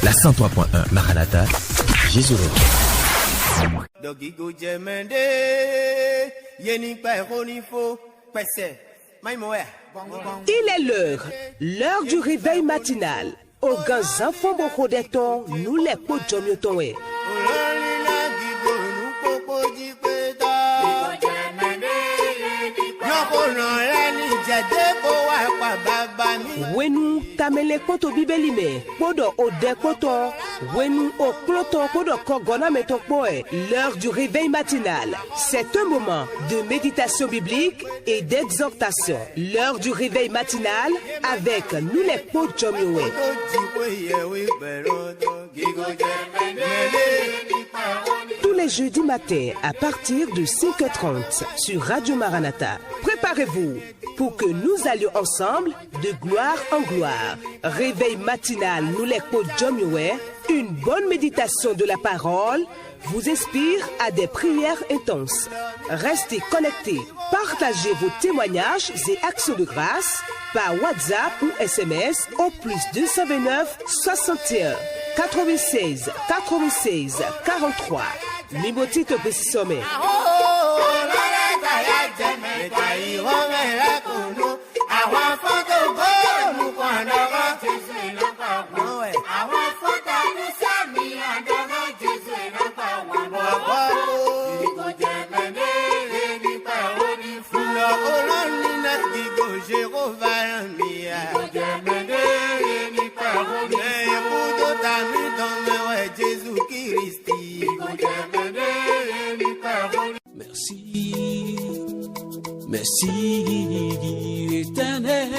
La 103.1 Maranatha, Jésus Il est l'heure du réveil matinal. Au grands enfants bokodeton, nous les podjomiotonwe. Wenu tamele koto bibelime, podo ode koto, wenu o kloto podo kogona metokpoe. L'heure du réveil matinal, c'est un moment de méditation biblique et d'exhortation. L'heure du réveil matinal avec nous les podjomiowe. Tous les jeudis matins à partir de 5h30 sur Radio Maranatha. Préparez-vous pour que nous allions ensemble de gloire en gloire. Réveil matinal, nous les podjomiowe. Une bonne méditation de la parole vous inspire à des prières intenses. Restez connectés. Partagez vos témoignages et actions de grâce par WhatsApp ou SMS au +229 61 96 96 43. Mimotito Pesisome. Merci, éternel.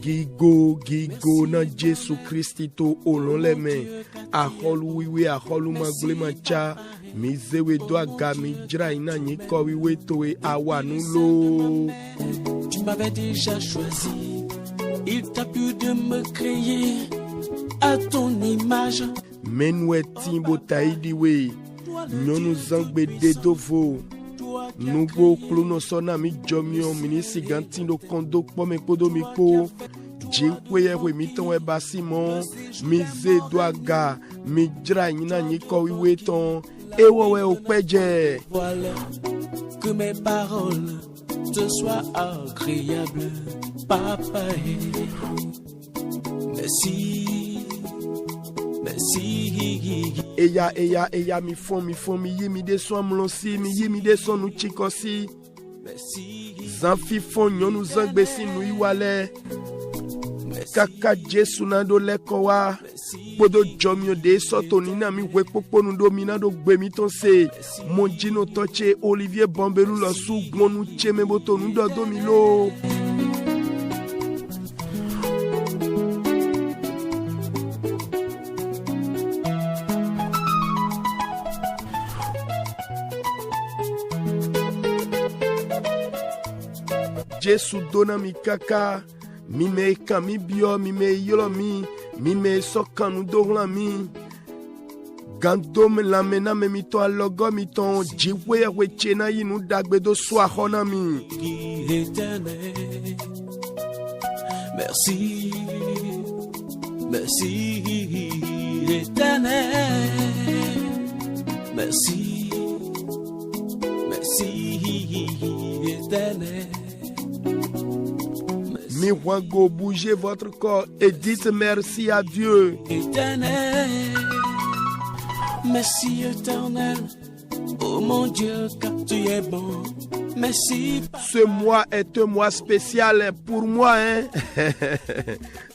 Gigo na Jésus Christito olon les mains. Aholu wiwe aholu magbule macha. Mizewe doa gami jra ina nyiko wiwe towe awanulo. Tu m'avais déjà choisi. Il t'a plu de me créer à ton image. Menwe timbo taidiwe. Nyonu zangbe dedovo. Nugo kluno sona mi jomio minisi gantindo kondo pome podomiko. Jinkweye we miton e basimon. Mize doaga. Mi dra ina nyiko wiweton. Ewowe okpeje. Voilà que mes paroles te soient agréables, papa. Merci, merci. Eya mi fon mi yimi de son mlonsi mi yimi de son nou chikosi. Zanfi fon nyon nou zangbesi nou iwale. Kaka Jesu nando lekowa. Podo jomyo de soto nina mi wekpopo nou domina do gbemi tonse. Monjino toche Olivier Bambelou la sou gwen nou cheme boto nou do domilo. Jesu dona mi kaka, mi me kami bio, mi me yolo mi me sokanu dogla mi. Gando me la mena me mito alogo mi ton, jiwe we chena yinu dagbe do swa hona mi. Merci, merci, éternel. Merci, merci, éternel. Mi wango bougez votre corps et dites merci à Dieu. Éternel, merci éternel. Oh mon Dieu, car tu es bon. Merci. Ce mois est un mois spécial pour moi, hein.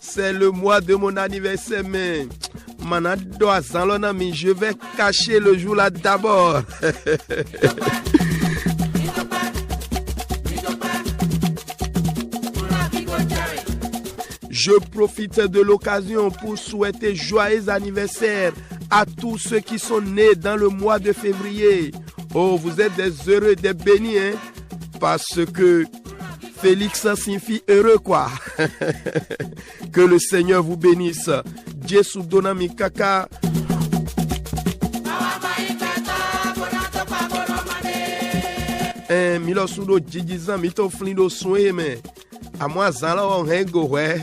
C'est le mois de mon anniversaire, mais je vais cacher le jour là d'abord. Je profite de l'occasion pour souhaiter joyeux anniversaire à tous ceux qui sont nés dans le mois de février. Oh, vous êtes des heureux, des bénis, hein? Parce que Félix signifie heureux, quoi. Que le Seigneur vous bénisse. Jésus donami kaka. Milosudo jijizan mito flindo sweme. A moi zala on hengo we.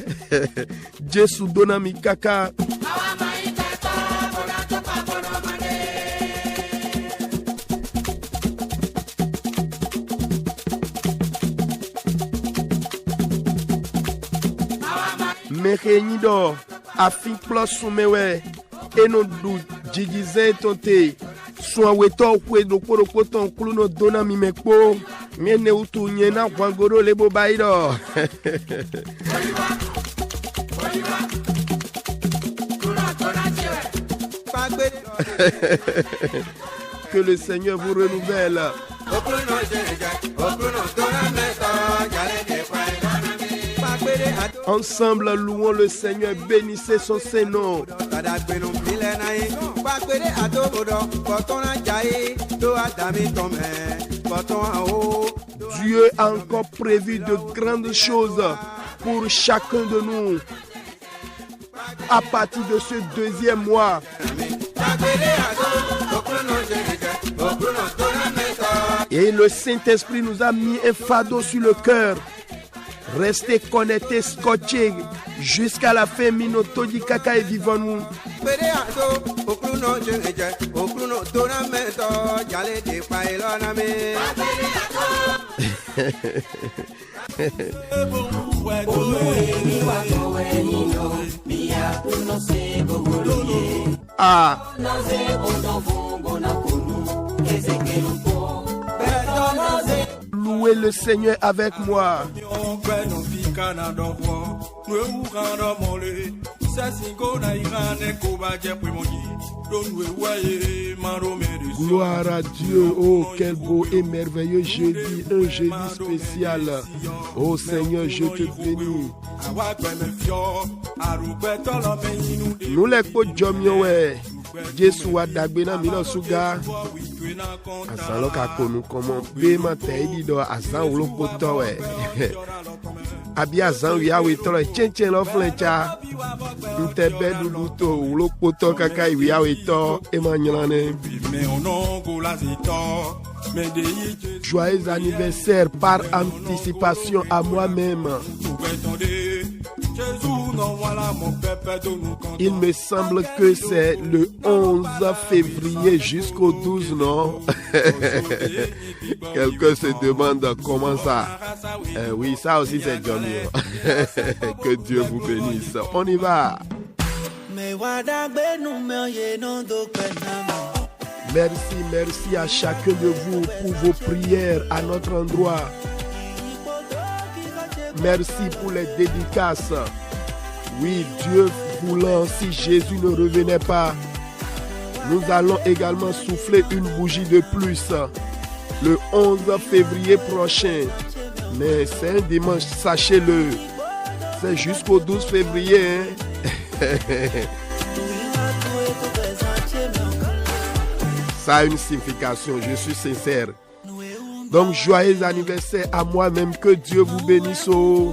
Jésus donami kaka. Mekenido, afin plus soumewe, et non du jigize tonte, soit weto kwe do koro koton kluno dona mi mekpo, mene utu nyena wangoro lebo baido. Que le Seigneur vous renouvelle. Ensemble, louons le Seigneur, bénissez son Saint-Nom. Dieu a encore prévu de grandes choses pour chacun de nous. À partir de ce deuxième mois, et le Saint-Esprit nous a mis un fardeau sur le cœur. Restez connectés, scotchés jusqu'à la fin. Minoto di kaka et vivons nous. Ah. Louez le Seigneur avec moi. Gloire à Dieu, oh quel beau et merveilleux jeudi, un jeudi spécial. Oh Seigneur, je te bénis. Nous les podjomiowe, Jésus a dagbena mino suga. Azan lo ka konu komo be ma teidi do azan ulo poto we. Abi azan wi awe tolo chenchen lo flencha. Ntebe duduto ulo poto kaka wi awe to e ma nyane. Joyeux anniversaire par anticipation à moi-même. Il me semble que c'est le 11 février jusqu'au 12, non? Quelqu'un se demande comment ça. Oui, ça aussi c'est Johnny. Que Dieu vous bénisse. On y va. Merci, merci à chacun de vous pour vos prières à notre endroit. Merci pour les dédicaces. Oui, Dieu voulant, si Jésus ne revenait pas, nous allons également souffler une bougie de plus le 11 février prochain. Mais c'est un dimanche, sachez-le. C'est jusqu'au 12 février. Hein? Ça a une signification, je suis sincère. Donc, joyeux anniversaire à moi-même, que Dieu vous bénisse. Oh.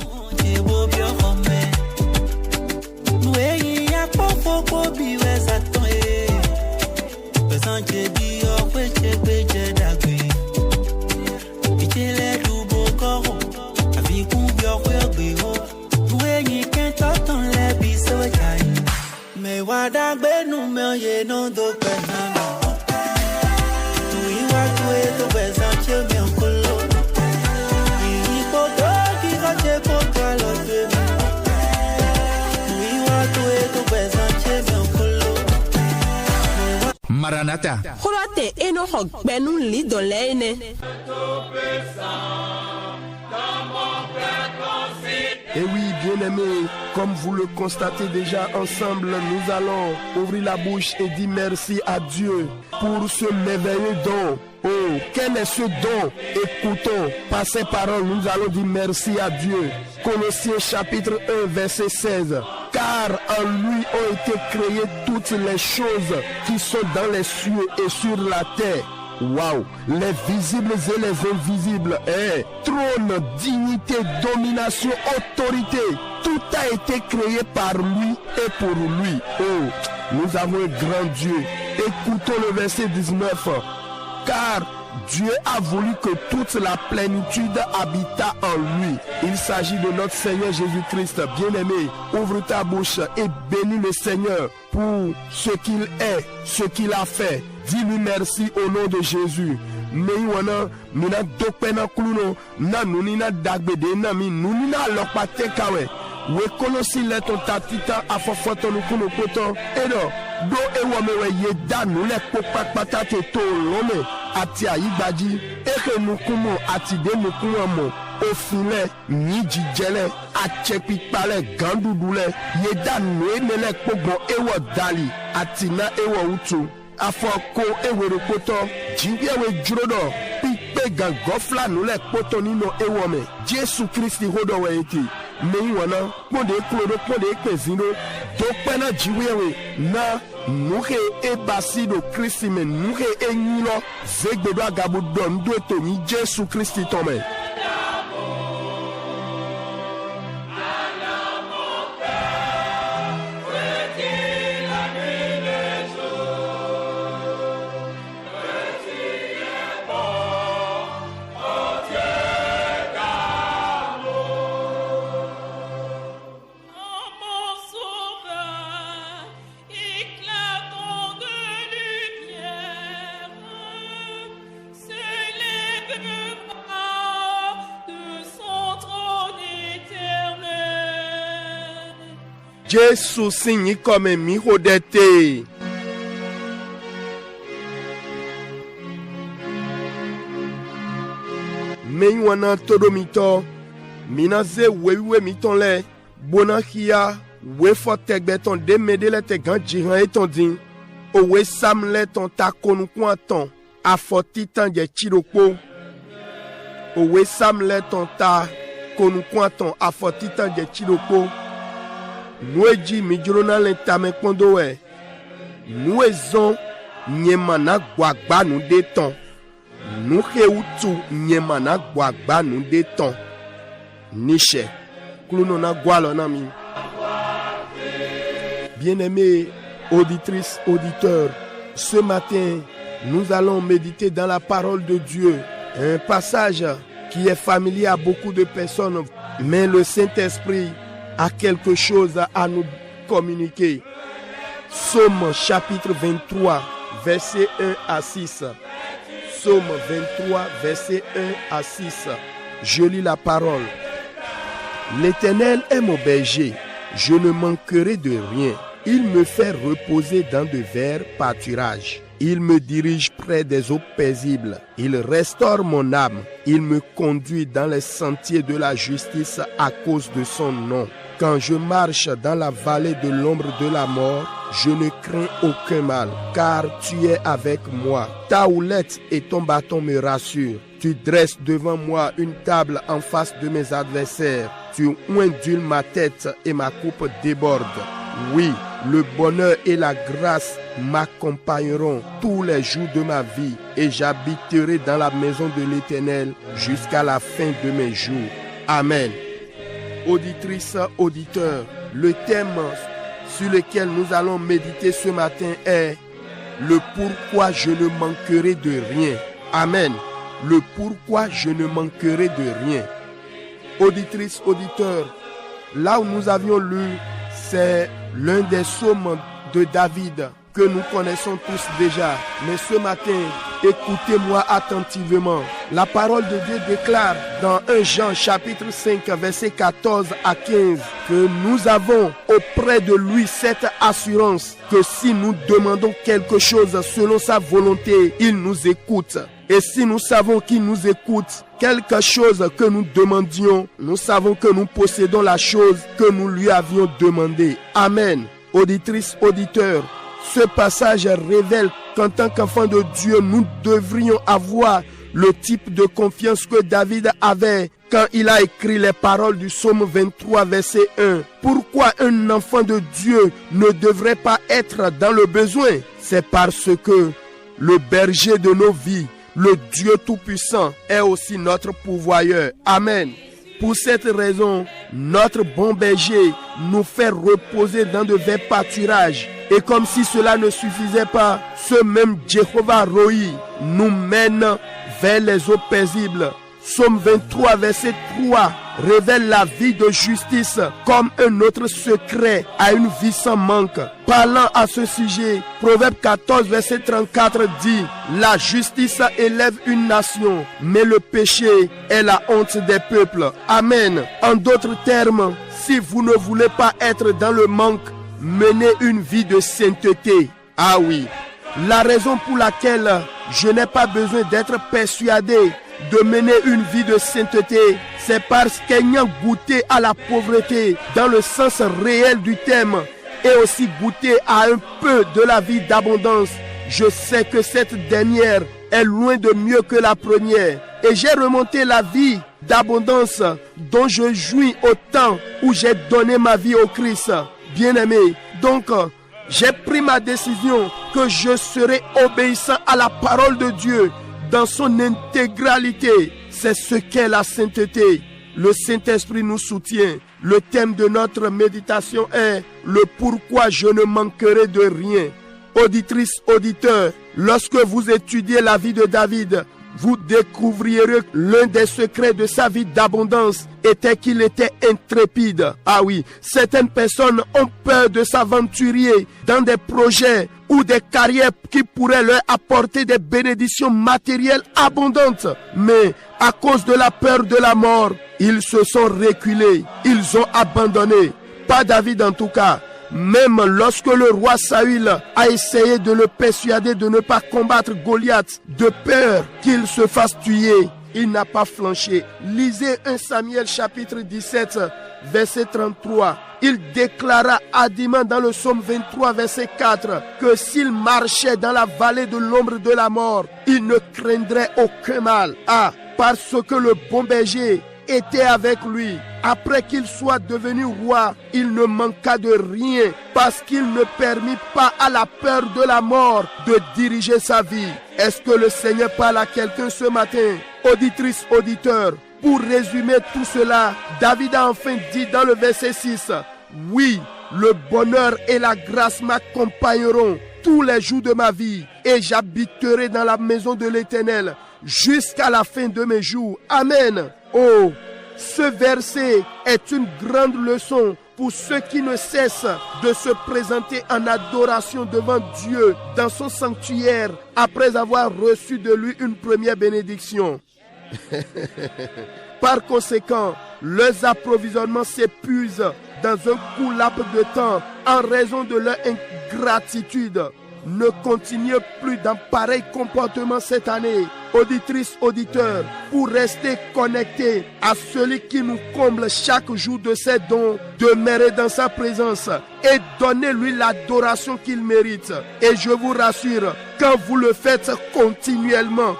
Maranatha. Et oui, bien-aimés, comme vous le constatez déjà ensemble, nous allons ouvrir la bouche et dire merci à Dieu pour ce merveilleux don. Oh, quel est ce don? Écoutons, par ces paroles, nous allons dire merci à Dieu. Colossiens chapitre 1, verset 16. Car en lui ont été créées toutes les choses qui sont dans les cieux et sur la terre. Waouh, les visibles et les invisibles, trône, dignité, domination, autorité, tout a été créé par lui et pour lui. Oh, nous avons un grand Dieu. Écoutons le verset 19. Car Dieu a voulu que toute la plénitude habitât en lui. Il s'agit de notre Seigneur Jésus-Christ. Bien-aimé, ouvre ta bouche et bénis le Seigneur pour ce qu'il est, ce qu'il a fait. Dis-lui merci au nom de Jésus. Meiwana mina dokpena kluno na nunina dagbede na mi nunina lokpate kawe we kolosi le ton tatita afofoto nous kuno poto edo do ewo mewe ye da nous le popak patate to lome ati ayigbaji eke nous kumo ati de nous kumo ofule ni jijele achepi pale gandudule ye da nous enele pogbon ewo dali ati na ewo utu afoko ewere poto jiwe jurodo pipe gangofla nous le poto nino ewo me Jesu Christi hodo we eti me wana ponde klodo ponde kpezindo do pena jiwe na nuke ebasido Christi me nuke enyilo zegbedo agabudo ndo to ni Jesu Christi tome Jésus signe comme mi hodete. Men wana todo mito. Minaze wewe miton le. Bonakia. We fotek beton de medele te ganjiran eton din. Owe samle ton ta konu kwanton. A foti tanje chirokpo. Owe samle ton ta konu kwanton. A foti tanje chirokpo. Noueji mijrona lentame kondowe. Nouezon nyemana guagba nou deton. Nou utu nyemana guagba nou deton. Niche. Klounona gualonami. Bien-aimés auditrices, auditeurs, ce matin, nous allons méditer dans la parole de Dieu. Un passage qui est familier à beaucoup de personnes, mais le Saint-Esprit a quelque chose à nous communiquer. Psaume chapitre 23, verset 1 à 6. Psaume 23, verset 1 à 6. Je lis la parole. L'Éternel est mon berger, je ne manquerai de rien. Il me fait reposer dans de verts pâturages. Il me dirige près des eaux paisibles. Il restaure mon âme. Il me conduit dans les sentiers de la justice à cause de son nom. Quand je marche dans la vallée de l'ombre de la mort, je ne crains aucun mal, car tu es avec moi. Ta houlette et ton bâton me rassurent. Tu dresses devant moi une table en face de mes adversaires. Tu ondules ma tête et ma coupe déborde. Oui, le bonheur et la grâce m'accompagneront tous les jours de ma vie et j'habiterai dans la maison de l'Éternel jusqu'à la fin de mes jours. Amen. Auditrices, auditeurs, le thème sur lequel nous allons méditer ce matin est le pourquoi je ne manquerai de rien. Amen. Le pourquoi je ne manquerai de rien. Auditrices, auditeurs, là où nous avions lu, c'est l'un des psaumes de David que nous connaissons tous déjà. Mais ce matin, écoutez-moi attentivement. La parole de Dieu déclare dans 1 Jean chapitre 5 verset 14 à 15 que nous avons auprès de lui cette assurance que si nous demandons quelque chose selon sa volonté, il nous écoute. Et si nous savons qu'il nous écoute, quelque chose que nous demandions, nous savons que nous possédons la chose que nous lui avions demandée. Amen. Auditrices, auditeurs, ce passage révèle qu'en tant qu'enfants de Dieu, nous devrions avoir le type de confiance que David avait quand il a écrit les paroles du psaume 23, verset 1. Pourquoi un enfant de Dieu ne devrait pas être dans le besoin? C'est parce que le berger de nos vies, le Dieu Tout-Puissant, est aussi notre pourvoyeur. Amen. Pour cette raison, notre bon berger nous fait reposer dans de verts pâturages. Et comme si cela ne suffisait pas, ce même Jéhovah Roi nous mène vers les eaux paisibles. Psaume 23, verset 3 révèle la vie de justice comme un autre secret à une vie sans manque. Parlant à ce sujet, Proverbe 14, verset 34 dit: la justice élève une nation, mais le péché est la honte des peuples. Amen. En d'autres termes, si vous ne voulez pas être dans le manque, menez une vie de sainteté. Ah oui, la raison pour laquelle je n'ai pas besoin d'être persuadé de mener une vie de sainteté, c'est parce qu'ayant goûté à la pauvreté dans le sens réel du terme et aussi goûté à un peu de la vie d'abondance, je sais que cette dernière est loin de mieux que la première. Et j'ai remonté la vie d'abondance dont je jouis au temps où j'ai donné ma vie au Christ. Bien-aimé, donc j'ai pris ma décision que je serai obéissant à la parole de Dieu dans son intégralité. C'est ce qu'est la sainteté. Le Saint-Esprit nous soutient. Le thème de notre méditation est le pourquoi je ne manquerai de rien. Auditrice, auditeur, lorsque vous étudiez la vie de David, vous découvrirez l'un des secrets de sa vie d'abondance était qu'il était intrépide. Ah oui, certaines personnes ont peur de s'aventurer dans des projets ou des carrières qui pourraient leur apporter des bénédictions matérielles abondantes. Mais à cause de la peur de la mort, ils se sont reculés, ils ont abandonné. Pas David en tout cas. Même lorsque le roi Saül a essayé de le persuader de ne pas combattre Goliath, de peur qu'il se fasse tuer, il n'a pas flanché. Lisez 1 Samuel chapitre 17, verset 33. Il déclara hardiment dans le psaume 23, verset 4, que s'il marchait dans la vallée de l'ombre de la mort, il ne craindrait aucun mal. Ah, parce que le bon berger était avec lui. Après qu'il soit devenu roi, il ne manqua de rien parce qu'il ne permit pas à la peur de la mort de diriger sa vie. Est-ce que le Seigneur parle à quelqu'un ce matin? Auditrice, auditeur, pour résumer tout cela, David a enfin dit dans le verset 6, « Oui, le bonheur et la grâce m'accompagneront tous les jours de ma vie et j'habiterai dans la maison de l'Éternel jusqu'à la fin de mes jours. » Amen. Oh, ce verset est une grande leçon pour ceux qui ne cessent de se présenter en adoration devant Dieu dans son sanctuaire après avoir reçu de lui une première bénédiction. Par conséquent, leurs approvisionnements s'épuisent dans un court laps de temps en raison de leur ingratitude. Ne continuez plus dans pareil comportement cette année. Auditrice, auditeur, pour rester connecté à celui qui nous comble chaque jour de ses dons, demeurez dans sa présence et donnez-lui l'adoration qu'il mérite. Et je vous rassure, quand vous le faites continuellement,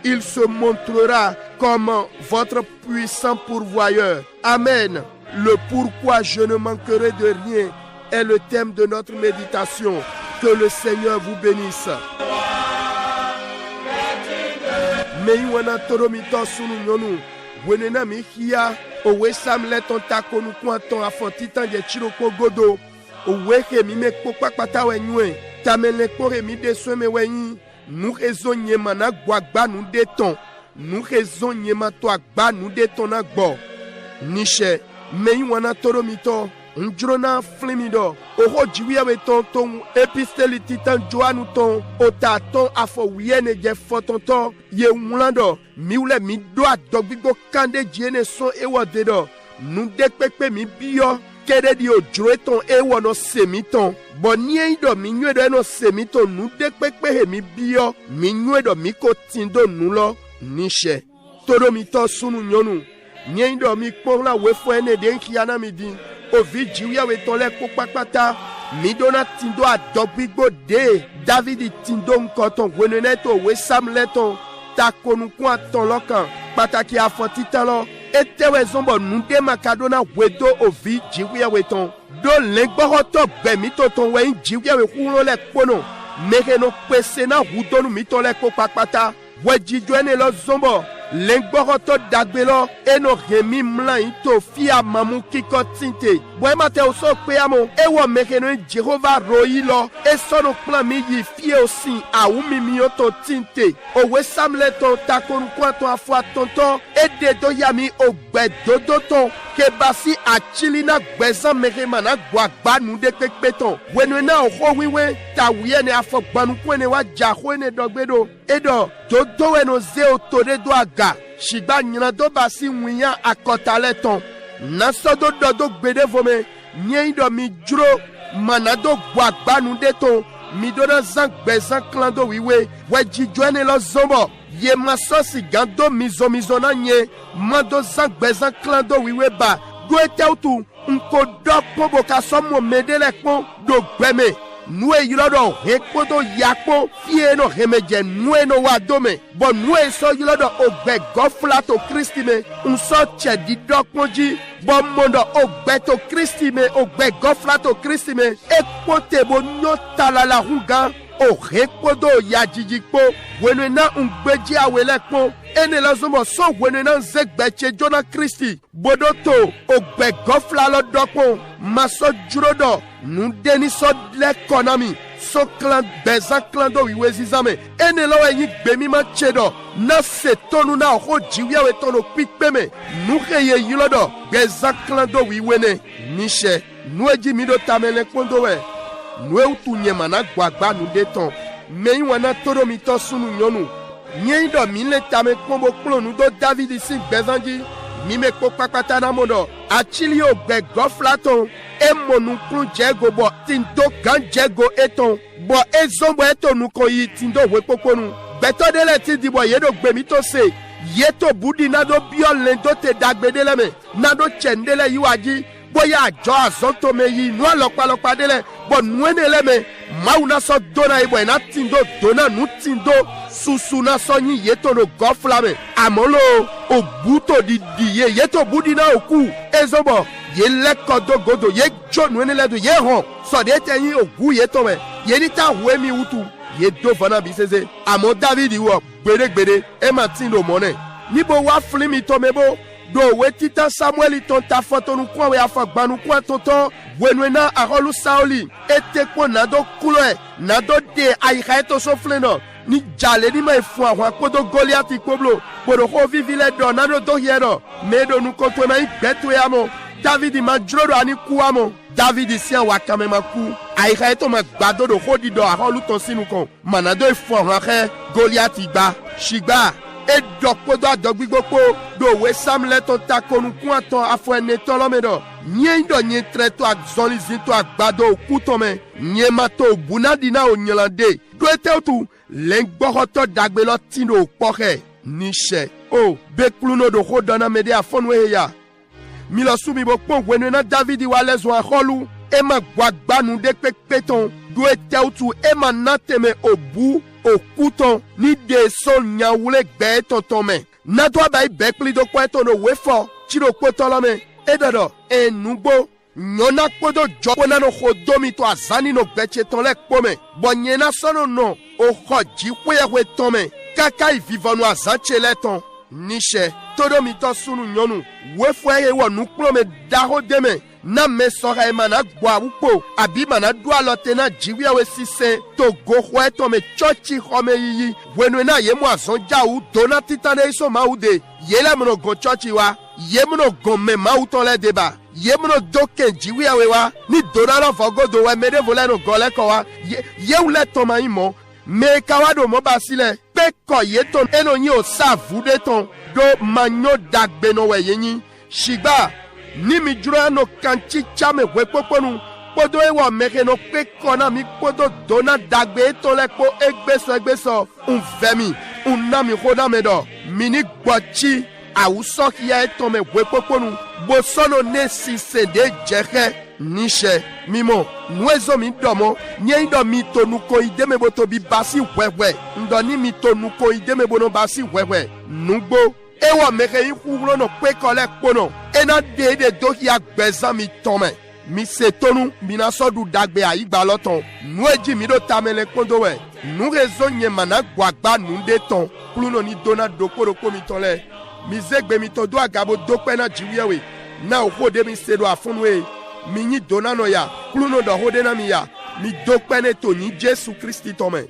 il se montrera comme votre puissant pourvoyeur. Amen. Le pourquoi je ne manquerai de rien est le thème de notre méditation. Que le Seigneur vous bénisse. Meiwana toromito sunu nyonu. Wenena mihia. Owe samle ton takonu kwanton afontitan de chiroko godo. Owe ke mi me kokpa pata wenywe. Tamele kore mi de sweme wenyi. Nou rezo nyema na gwagba nou deton. Nou rezo nyema to agba nou deton na gbo. Nishe. Meiwana toromito. Ndrona flimido oho jiwiya we tonton episteli titan joanu ton otaton afo wiene je fotonton ye wlando miule mi do adogbigo kande jiene son ewodedo nu dekpepe mi biyo kede di ojroeton ewo no semiton bonnie do mi nwedo no semiton nu dekpepe he mi biyo mi nwedo mi ko tindo nulo nishe todo mi to sunu nyonu nyendo mi kpona we fo ene de nkiana mi din ovi jiwiya we ton le kokpakpata mi dona tindo adogbigo de David tindo nkoton weneneto we samleton takonu kwa ton lokan pataki afoti talo etewe zombo nunde makadona wedo ovi jiwiya we ton do lengboroto bemi toton we jiwiya we kuno le kono meke no pese na hudonu mi ton le kokpakpata we jijwene lo zombo Lengboroto dagbelo eno remi mlan ito fia mamu kiko tinte. Boy mate oso peamo ewo mekeno Jehova roilo e sono plan mi yi fie osi a umi mioto tinte. Owe samle ton takonu kwanto afwa tonton e de do yami ogbe dodo ton ke basi a chilina gbezan meremana gwagba nu de pekpeton. Wenwena oho wiwe ta wiyene afo gbanu kwene wa jahwene dogbedo. Edo dodo weno zeo tode do aga. Shigba nyina do basi wiyan akotale ton. Nasodo dodo gbede vome. Nye do mi juro manado gwagba nu de ton. Mi dona zan gbezan klando wiwe. Weji jwene lo zombo. Ye masosi gando mizo na nye. Mando zan gbezan klando wiwe ba. Do ete utu. Nko do pobo ka somo medele kpon do gbeme. Nue yilodo hekodo yakpo fie no hemeje nue no wadome bo nue so yilodo ogbe gofla to Kristi me unso che di dokmoji bo mondo ogbe to Kristi me ogbe gofla to Kristi me ekpote bo nyota la hunga o hekodo ya jijikpo wenena ungbeji awelekpo ene lazomo so wenena zegbeche jona Kristi bodoto ogbe gofla lo dokpo maso jurodo nu deni so l'economy so clan beza clan do wiwe zizame ene lo yin gbemi ma chedo na se tonu na ho jiwe we tono pikpeme nu kheye yilodo beza clan do wiwe ne niche nu eji mi do tamele kondo we nu eutunye mana gwagba nu de ton me wana toro mi to sunu nyonu nye do mi le tame kombo klonu do David si bezanji mi me ko papata na modo achili ogbe goflaton e monukun jego bo tindo kan jego eton bo ezombo etonu ko yi tindo we poponu beto dele ti dibo yedo gbemi to se yeto budi nado biole do te dagbedele me nado chendele yiwaji boya ajo azonto me yi nu alopa dele bo nuenele me mauna so dona ibo na tindo dona nu tindo susu na so yin yeto no gofla me amolo obuto di yeto budi na oku ezombo ye lekodo godo ye jonu enele do ye hon so de teyin ogu ye to me ye ni ta we mi utu ye do vana biseze amo David wo gbede e Martin lo mone nibo wa flimi to mebo do we tita Samuel ton ta foto nu kwa we afagbanu kwa tonton wenwena arolu Sauli etekwo nado kulo nado de ayika to so fleno ni jale ni mai fu awon apodo Goliath ikoblo bodo ko vivile do nado do hiero medo nu ko to mai gbeto yamo David majoro ani kuamo David si wa kamema ku ayika to ma gbado do hodi do arolu to sinu kon manado fu awon he Goliath igba shigba e dokpodo adogbigbopo do we samle to takonu kun aton afo ene tolomedo nye ndo nye treto akzonizin to agbado okutome nye mato bunadina onyolande do eteotu lengboroto dagbelo tindo poche niche o bekluno do hodona mede afonwe ya milo sumi bo pon wenena David walezo aholu e ma gwagbanu de pepeton do eteotu e ma nateme obu okuton ni de so nyawule gbe tonton me na to ba ibekli do kweto no wefo chiro potolome edodo enugbo nyona podo jopo na no khodomi to azani no gbeche ton le pome bonyena sono no o khoji wewe tome kaka ivivonu azanche le ton niche todo mi to sunu nyonu wefo e wonu plome daho deme na me sora e mana gwa upo abi mana dua lote na jiwi we sise to go hweto me chochi home yi wenu na ye mo azonja u dona titane iso maude yele mno go chochi wa ye mno go me mauton le deba ye mno doke jiwi we wa ni dona lo fogodo we mede vole no gole ko wa ye ule to ma imo me kawado mo basile pe ko ye ton eno yin o savude ton do manyo dagbe no we yin shigba ni mi jura no kanchi chame we poponu podo ewo meke no pe kona mi podo dona dagbe to le po egbeso unvemi unami khoda medo mini gbochi awuso kia eto me we poponu bo sono ne si se de jehe niche mimo nuezo mi domo nye ndo mi tonu ko ideme boto bi basi wewe ndo ni mi tonu ko ideme bono basi wewe nugbo ewo meke iku no pe kole pono ena de doki agbezan mi tome mi se tonu mi na so du dagbe aigba loton nu eji mi do tamele kondo we nous raison nyemana guagba nous déton pour nous ni dona doko doko mitole mizegbe mitodo agabo dokpe na jiwiwe na okode mi sedo afunwe mini dona no ya pour nous do hode na mi ya mi dokpe ne to ni Jésus Christ tome.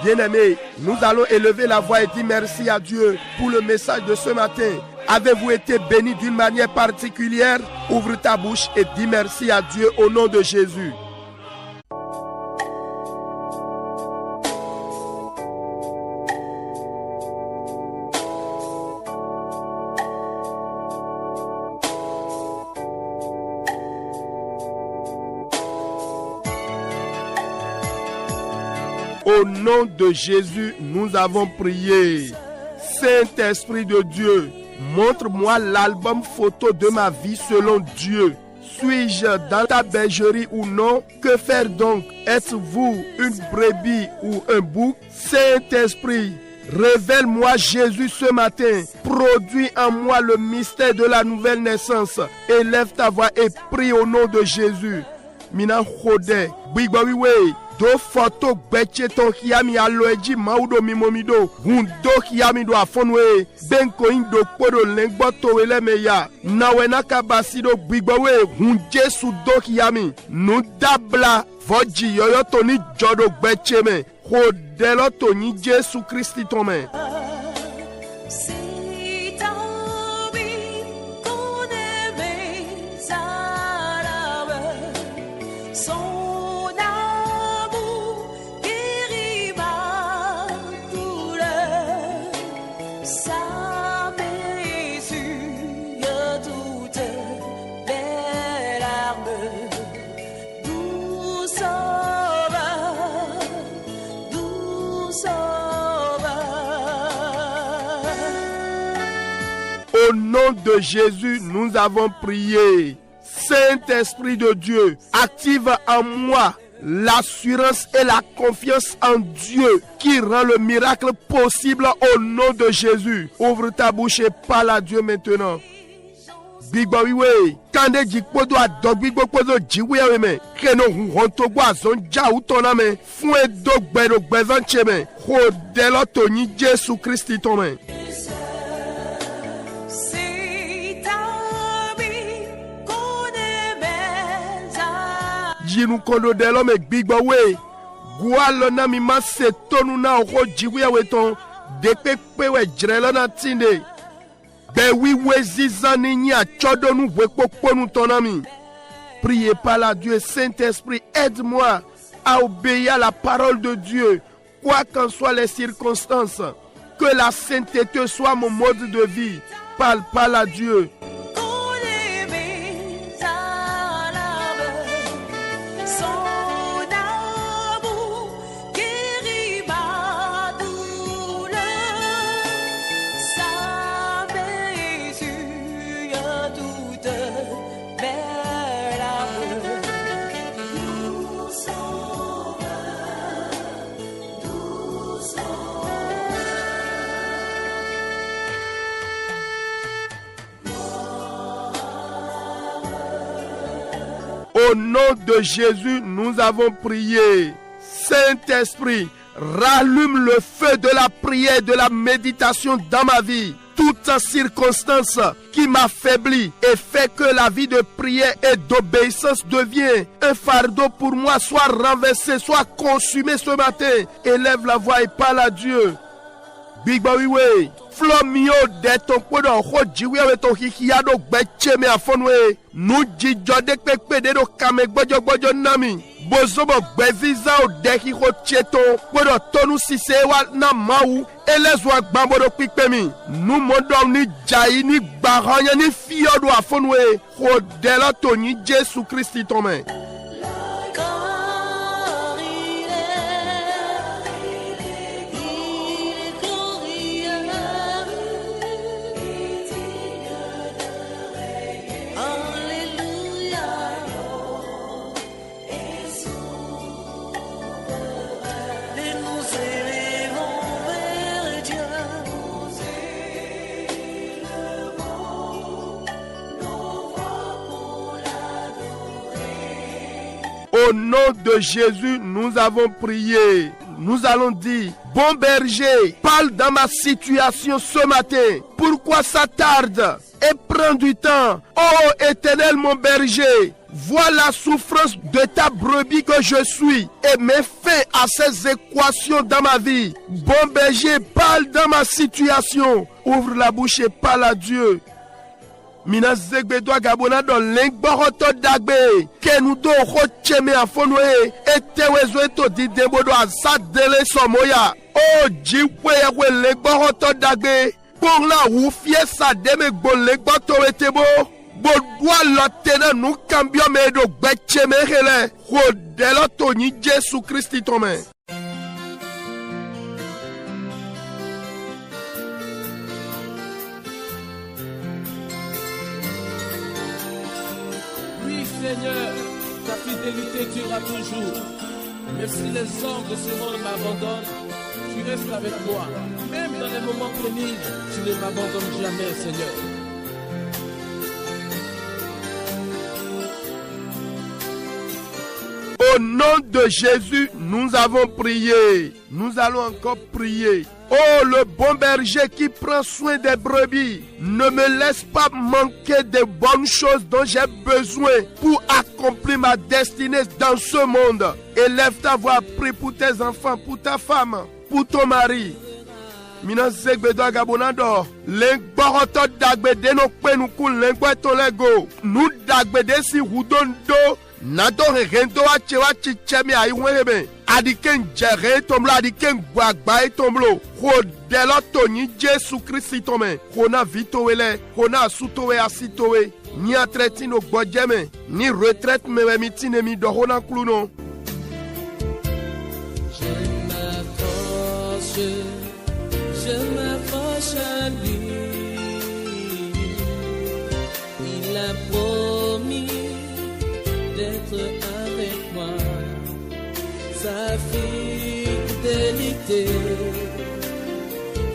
Bien-aimés, nous allons élever la voix et dire merci à Dieu pour le message de ce matin. Avez-vous été bénis d'une manière particulière? Ouvre ta bouche et dis merci à Dieu au nom de Jésus. Au nom de Jésus, nous avons prié. Saint-Esprit de Dieu, montre-moi l'album photo de ma vie selon Dieu. Suis-je dans ta bergerie ou non? Que faire donc? Êtes-vous une brebis ou un bouc? Saint-Esprit, révèle-moi Jésus ce matin. Produis en moi le mystère de la nouvelle naissance. Élève ta voix et prie au nom de Jésus. Mina Khode, Bigbawiwe. Do photo beche ton kiami aloeji maudo mimomido hundo kiami do afonwe benko indo podo lengbo to wele meya nawena kabasido bigbawe hunje sudo kiami nu dabla voji yoyo to ni jodo beche me hodelo to ni Jésus Christ to me. Au nom de Jésus, nous avons prié. Saint-Esprit de Dieu, active en moi l'assurance et la confiance en Dieu qui rend le miracle possible au nom de Jésus. Ouvre ta bouche et parle à Dieu maintenant. Bigbawiwe, kande jikpodo adog bigbopodo jiwe me, keno honto gwa zon ja utona me, fue dogbedo gbezanche me, hodelo to ni Jésus Christ tome. Jinu kondo delo me bigbawe, gualo na mi mase tonu na ho jiwe weton, dekpe we jrelo na tinde. Priez par la Dieu. Saint-Esprit, aide-moi à obéir à la parole de Dieu, quoi qu'en soient les circonstances. Que la sainteté soit mon mode de vie. Parle par la Dieu. Au nom de Jésus, nous avons prié. Saint-Esprit, rallume le feu de la prière, de la méditation dans ma vie. Toute circonstance qui m'affaiblit et fait que la vie de prière et d'obéissance devient un fardeau pour moi, soit renversé, soit consumé ce matin. Élève la voix et parle à Dieu. Big Bawiwe, Flomio de ton podo ho jiwe to hikiado gbeche me afonwe. Nu jijode pekpede do kame gbojo nami. Bozobo gbeziza o deki ho cheto podo tonu sisewa na mau. Elezwa gbambodo pikpemi. Nu mondo ni jai ni baranya ni fiodo afonwe. Ho dela to ni Jésus Christ tome. Au nom de Jésus, nous avons prié. Nous allons dire, bon berger, parle dans ma situation ce matin. Pourquoi ça tarde et prend du temps? Oh Éternel mon berger, vois la souffrance de ta brebis que je suis et mets fin à ces équations dans ma vie. Bon berger, parle dans ma situation. Ouvre la bouche et parle à Dieu. Mina zegbe doa gabona don leng boroto dagbe ke nous do rocheme afonwe etewezo eto di debodo azadele somoya o jiwe we leng boroto dagbe pour la ou fie sa deme go leng boto etebo bo doa lotena nu cambio me do gbecheme hele ho delo to ni Jésus Christ tome. Seigneur, ta fidélité durera toujours. Même si les hommes de ce monde m'abandonnent, tu restes avec moi. Même dans les moments pénibles, tu ne m'abandonnes jamais, Seigneur. Au nom de Jésus, nous avons prié. Nous allons encore prier. Oh, le bon berger qui prend soin des brebis, ne me laisse pas manquer des bonnes choses dont j'ai besoin pour accomplir ma destinée dans ce monde. Élève ta voix, prie pour tes enfants, pour ta femme, pour ton mari. Mina zegbe do agabonado leng boroto dagbe de no penu ku lengwe to lego nu dagbe de si hudondo nado rendo achewa chichemi aiwebe adiken jere tomlo adiken gbagba tomlo ho delo toni Jésus Christ tome hona vitowele hona sutowe asitowe ni atreti no gbojeme ni retraite me mitine mi do hona kluno. Je m'approche à lui, il a promis d'être avec moi, sa fidélité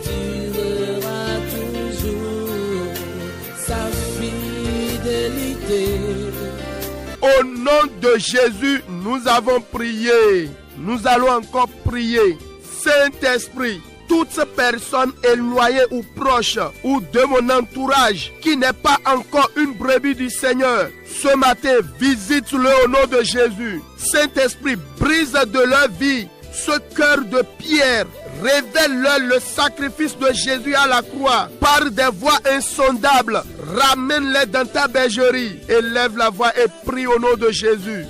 durera toujours, sa fidélité. Au nom de Jésus, nous avons prié, nous allons encore prier. Saint-Esprit, toute personne éloignée ou proche ou de mon entourage qui n'est pas encore une brebis du Seigneur, ce matin, visite-le au nom de Jésus. Saint-Esprit, brise de leur vie ce cœur de pierre. Révèle-leur le sacrifice de Jésus à la croix par des voies insondables. Ramène-les dans ta bergerie. Élève la voix et prie au nom de Jésus.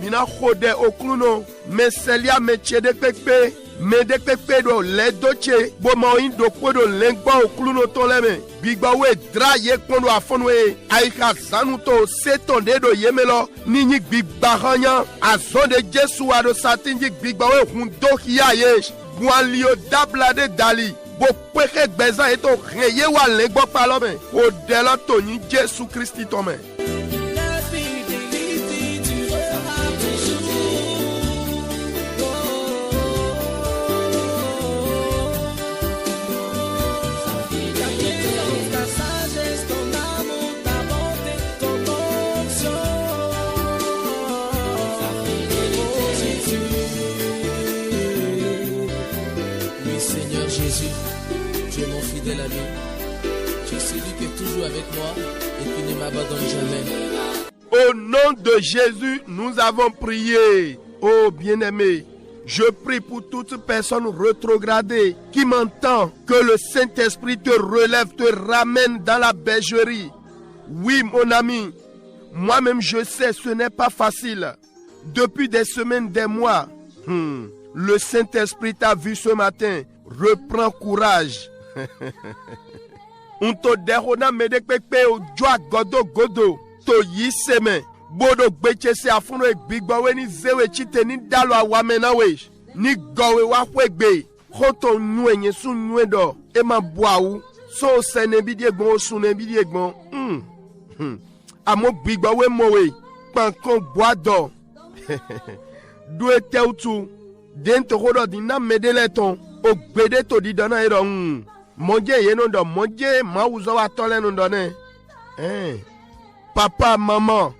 Mina khode okluno meselia mechede pepe mede pepe do le doche bo moin do kodo lengba okluno toleme bigba we dra ye kondo afonwe aika sanuto setonde do yemelo nini bigba hanya azonde Jesu ado satinji bigba we hundo hiaye gwalio dablade dali bo peke gbeza eto reye wa lengba palome o dela toni Jésus Christ tome. Tu es mon fidèle ami. Tu es celui qui est toujours avec moi et qui ne m'abandonne jamais. Au nom de Jésus, nous avons prié. Oh bien-aimé, je prie pour toute personne rétrogradée qui m'entend, que le Saint-Esprit te relève, te ramène dans la bergerie. Oui, mon ami, moi-même je sais, ce n'est pas facile. Depuis des semaines, des mois, le Saint-Esprit t'a vu ce matin. Reprends courage. Unto derona medekpepe o joa godo to yiseme bodo gbeche se afuno egbigba we ni zewe chite ni dalo awamena we ni gowe wa kwegbe hoto nwenye su nwedo e ma boawu so se ne bidie gbon su ne bidie gbon amo gbigba we mowe pankon boado do eteutu dento hodo dina medeleton o gbede to di dana ero monje yeno do monje ma uzo wa tole no do ne papa maman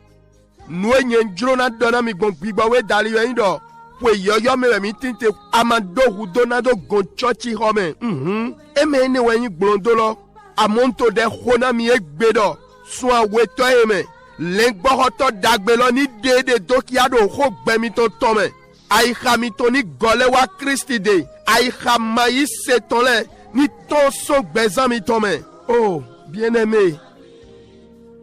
nous n'enjrona donna mi bon bibawe dali yindo we yoyo me mi tinte amando hudonado gonchochi home eme ne wen glondolo amonto de khona mi egbedo so aweto eme lengbohoto dagbelo ni dede dokiado ho gbemi to tome ai khamito ni gole wa Christi de ai khamayi setole ni ton so gbezami tome. Oh bien-aimé,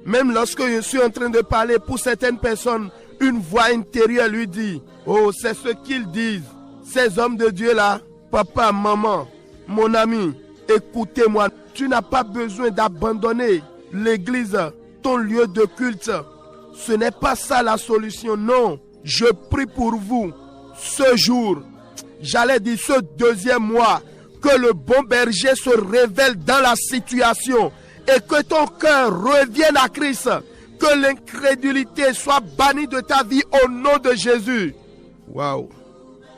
même lorsque je suis en train de parler, pour certaines personnes, une voix intérieure lui dit, oh, c'est ce qu'ils disent. Ces hommes de Dieu-là, papa, maman, mon ami, écoutez-moi. Tu n'as pas besoin d'abandonner l'église, ton lieu de culte. Ce n'est pas ça la solution, non. Je prie pour vous, ce jour, j'allais dire ce deuxième mois, que le bon berger se révèle dans la situation et que ton cœur revienne à Christ, que l'incrédulité soit bannie de ta vie au nom de Jésus. Waouh!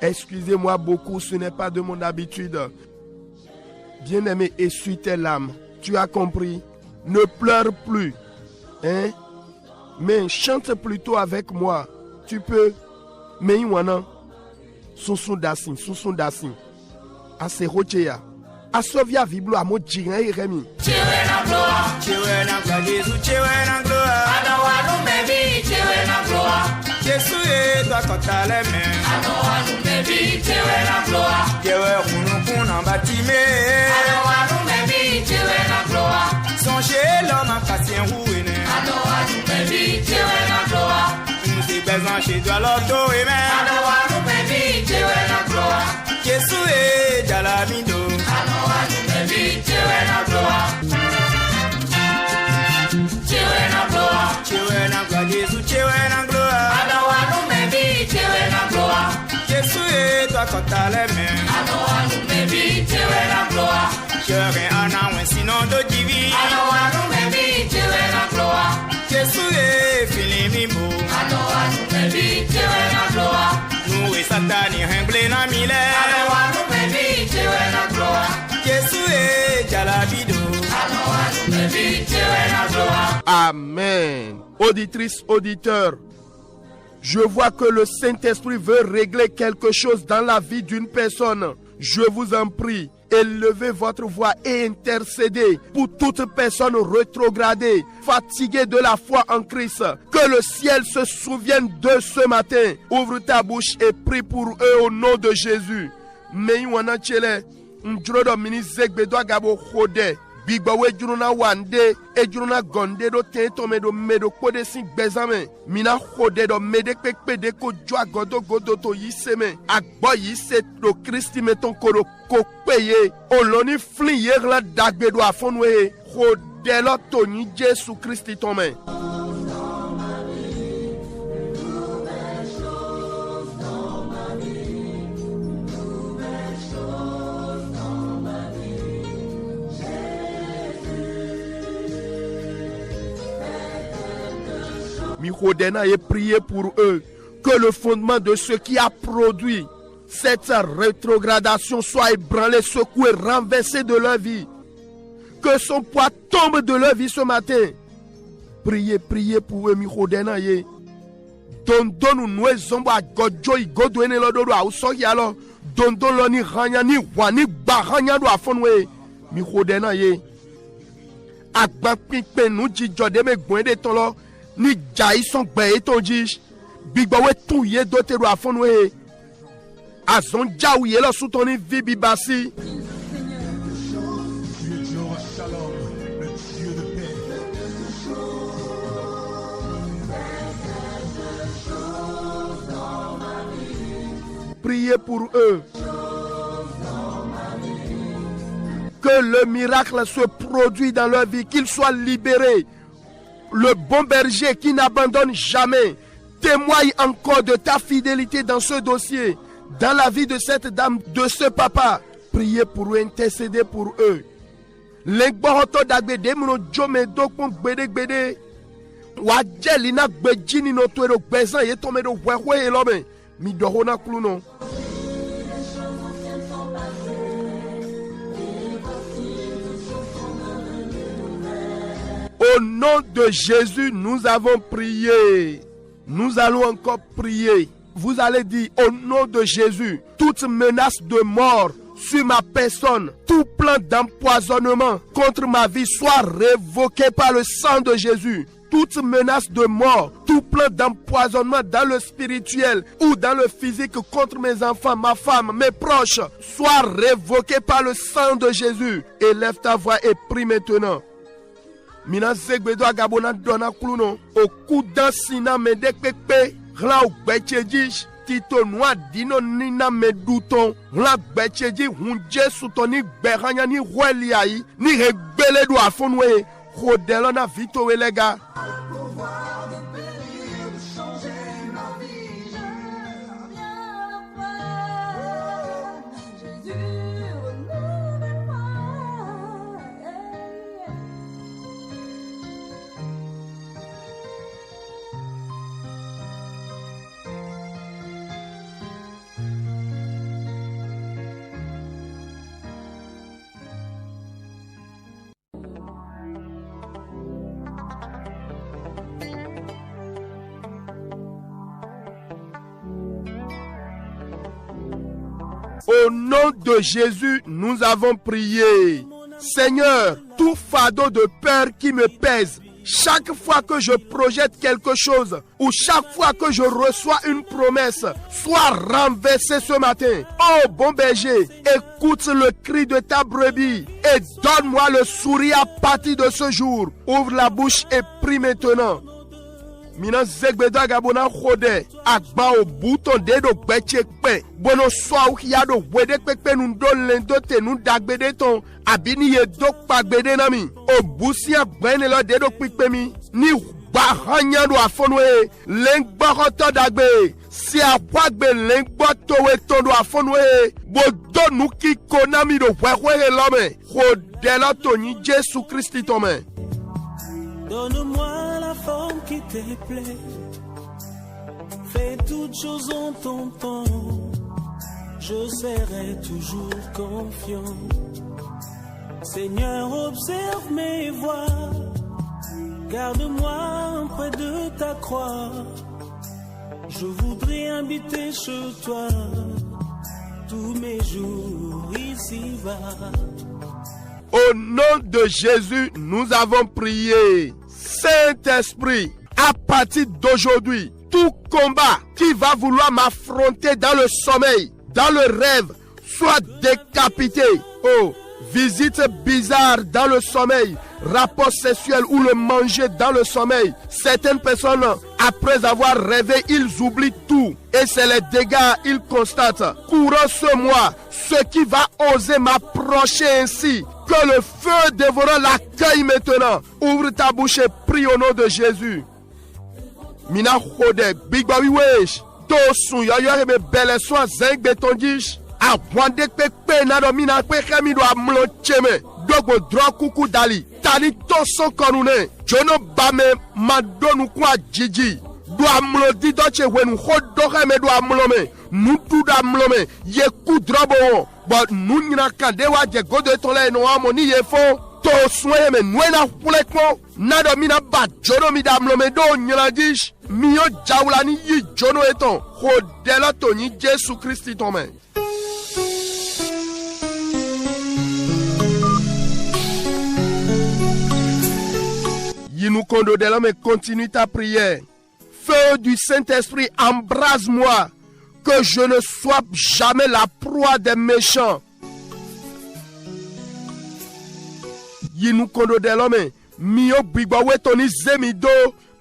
Excusez-moi beaucoup, ce n'est pas de mon habitude. Bien-aimé, essuie tes larmes. Tu as compris? Ne pleure plus. Hein? Mais chante plutôt avec moi. Tu peux? Mais Iwana, Sunsun Dassin. Aserocheya. Asovia Viblo Amo Jiren Iremi. Jésus est toi quand t'as les mains. Songez l'homme en cassien rouiné. Nous y besoin chez toi l'auto et même. Jésus est dans la mindo. Jésus est toi quand t'as les mains. Je rien en un sinon de divin. Jésus est fini mimo. Nous et Satan y remblé na mille. Jésus est jalabido. Amen. Auditrice, auditeur, je vois que le Saint-Esprit veut régler quelque chose dans la vie d'une personne. Je vous en prie, élevez votre voix et intercédez pour toute personne rétrogradée, fatiguée de la foi en Christ. Que le ciel se souvienne d'eux ce matin. Ouvre ta bouche et prie pour eux au nom de Jésus. Meiwana chele, ndrodo mini zegbedo agabo khode. Bigbawe juruna wande e juruna gonde do te tomedo medo kode sin bezame mina khode do mede pekpede ko jwa godo to yiseme agbo yise do Christi meton koro ko peye oloni fliyer la dagbedo afonwe khode lo to ni Jésus Christi tome. Michodena et prier pour eux que le fondement de ce qui a produit cette rétrogradation soit ébranlé, secoué, renversé de leur vie. Que son poids tombe de leur vie ce matin. Priez pour eux, Michodena ye. Dondonu noue zombo a godjo i godwene lododo a usoki alo. Dondon lo ni ranya ni wani baranya do afonwe. Michodena ye. Agba pikpe nou ji jode me gwende tolo. Ni jai son gbe ton jish bigbawe tun ye dote ro afonwe azon jaou ye lo soutoni vibi basi. Priez pour eux. Que le miracle se produise dans leur vie, qu'ils soient libérés. Le bon berger qui n'abandonne jamais témoigne encore de ta fidélité dans ce dossier, dans la vie de cette dame, de ce papa. Priez pour eux, intercédez pour eux. L'engbohoto dagbede mno jome dokon gbede wajelina gbejini no tuero gbezan ye tomedo wewe elome mi dohona kluno. Au nom de Jésus, nous avons prié. Nous allons encore prier. Vous allez dire au nom de Jésus, toute menace de mort sur ma personne, tout plan d'empoisonnement contre ma vie soit révoqué par le sang de Jésus. Toute menace de mort, tout plan d'empoisonnement dans le spirituel ou dans le physique contre mes enfants, ma femme, mes proches, soit révoqué par le sang de Jésus. Élève ta voix et prie maintenant. Mina zegbedo agabona dona kluno au coup d'ansina medekpepe la ogbecheji tito noa dino nina meduton la gbecheji hunje sutoni beranya ni weliai ni regbele do afonwe rodelona vito welega. Au nom de Jésus, nous avons prié. Seigneur, tout fardeau de peur qui me pèse, chaque fois que je projette quelque chose ou chaque fois que je reçois une promesse, soit renversé ce matin. Oh bon berger, écoute le cri de ta brebis et donne-moi le sourire à partir de ce jour. Ouvre la bouche et prie maintenant. Mina zegbedo agabona khode agba o bouton de do gbechekpe bono so ya do wede pepe nu do lendo te nu dagbede ton abini ye do pagbede na mi o busi agbene lo de do pipe mi ni ba hanya do afonwe lengba hoto dagbe si apagbe lengba towe ton do afonwe bo do nu ki konami do wehwe lome khode la toni Jésus Christ tome. Donne-moi la forme qui te plaît. Fais toutes choses en ton temps. Je serai toujours confiant. Seigneur, observe mes voies. Garde-moi près de ta croix. Je voudrais habiter chez toi tous mes jours ici-bas. Au nom de Jésus, nous avons prié. Saint-Esprit, à partir d'aujourd'hui, tout combat qui va vouloir m'affronter dans le sommeil, dans le rêve, soit décapité. Oh, visite bizarre dans le sommeil, rapport sexuel ou le manger dans le sommeil. Certaines personnes, après avoir rêvé, ils oublient tout. Et c'est les dégâts, ils constatent. Courant ce mois, ce qui va oser m'approcher ainsi, que le feu dévorant l'accueille maintenant. Ouvre ta bouche et prie au nom de Jésus. Mina khode big baby wesh. To sun yo yo me belle so zeng betondish. A wande pepe na do mina pepe mi do amlo cheme. Dogo dro kuku dali. Tani to son konune. Jono bame madonu kwa jiji. Do amlo di doche wenu khodo me do amlo me. Nutu do amlo me. Ye ku drobo. But nunyina kande wa je godo tole no amoni ye fo. To soye me nwena pulekmo. Nado mina ba jono mi da amlo me do nyina dish. Miyo jawlani yi jono eton. Hodela toni Jésus Christ tome. Nous conduisons de l'homme et continue ta prière. Feu du Saint-Esprit, embrase-moi, que je ne sois jamais la proie des méchants. Nous conduisons de l'homme et mio bibawe toni zemido,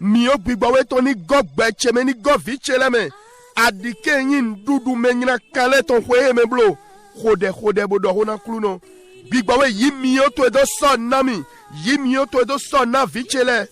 mio bibawe toni gogbeche meni govicheleme. Adike yin dudu menina kale ton kweye memblo. Khode bodo hona kluno. Bibawe yimio to edo son nami. Yimio to edo son na vichele.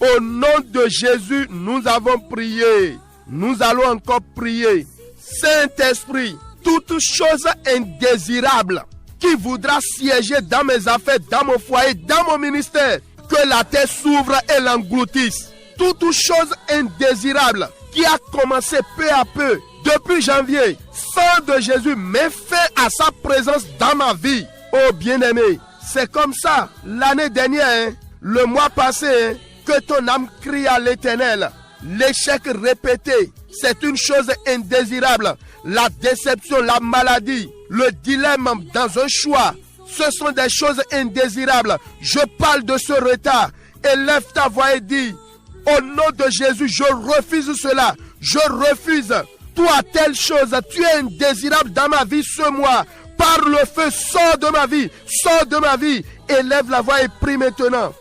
Au nom de Jésus, nous avons prié. Nous allons encore prier. Saint-Esprit, toute chose indésirable qui voudra siéger dans mes affaires, dans mon foyer, dans mon ministère, que la terre s'ouvre et l'engloutisse. Toute chose indésirable qui a commencé peu à peu depuis janvier, sang de Jésus met fin à sa présence dans ma vie. Oh bien-aimé, c'est comme ça l'année dernière, le mois passé, que ton âme crie à l'Éternel. L'échec répété, c'est une chose indésirable. La déception, la maladie, le dilemme dans un choix, ce sont des choses indésirables. Je parle de ce retard. Élève ta voix et dis, au nom de Jésus, je refuse cela. Je refuse. Toi, telle chose, tu es indésirable dans ma vie ce mois. Par le feu, sors de ma vie. Sors de ma vie. Élève la voix et prie maintenant.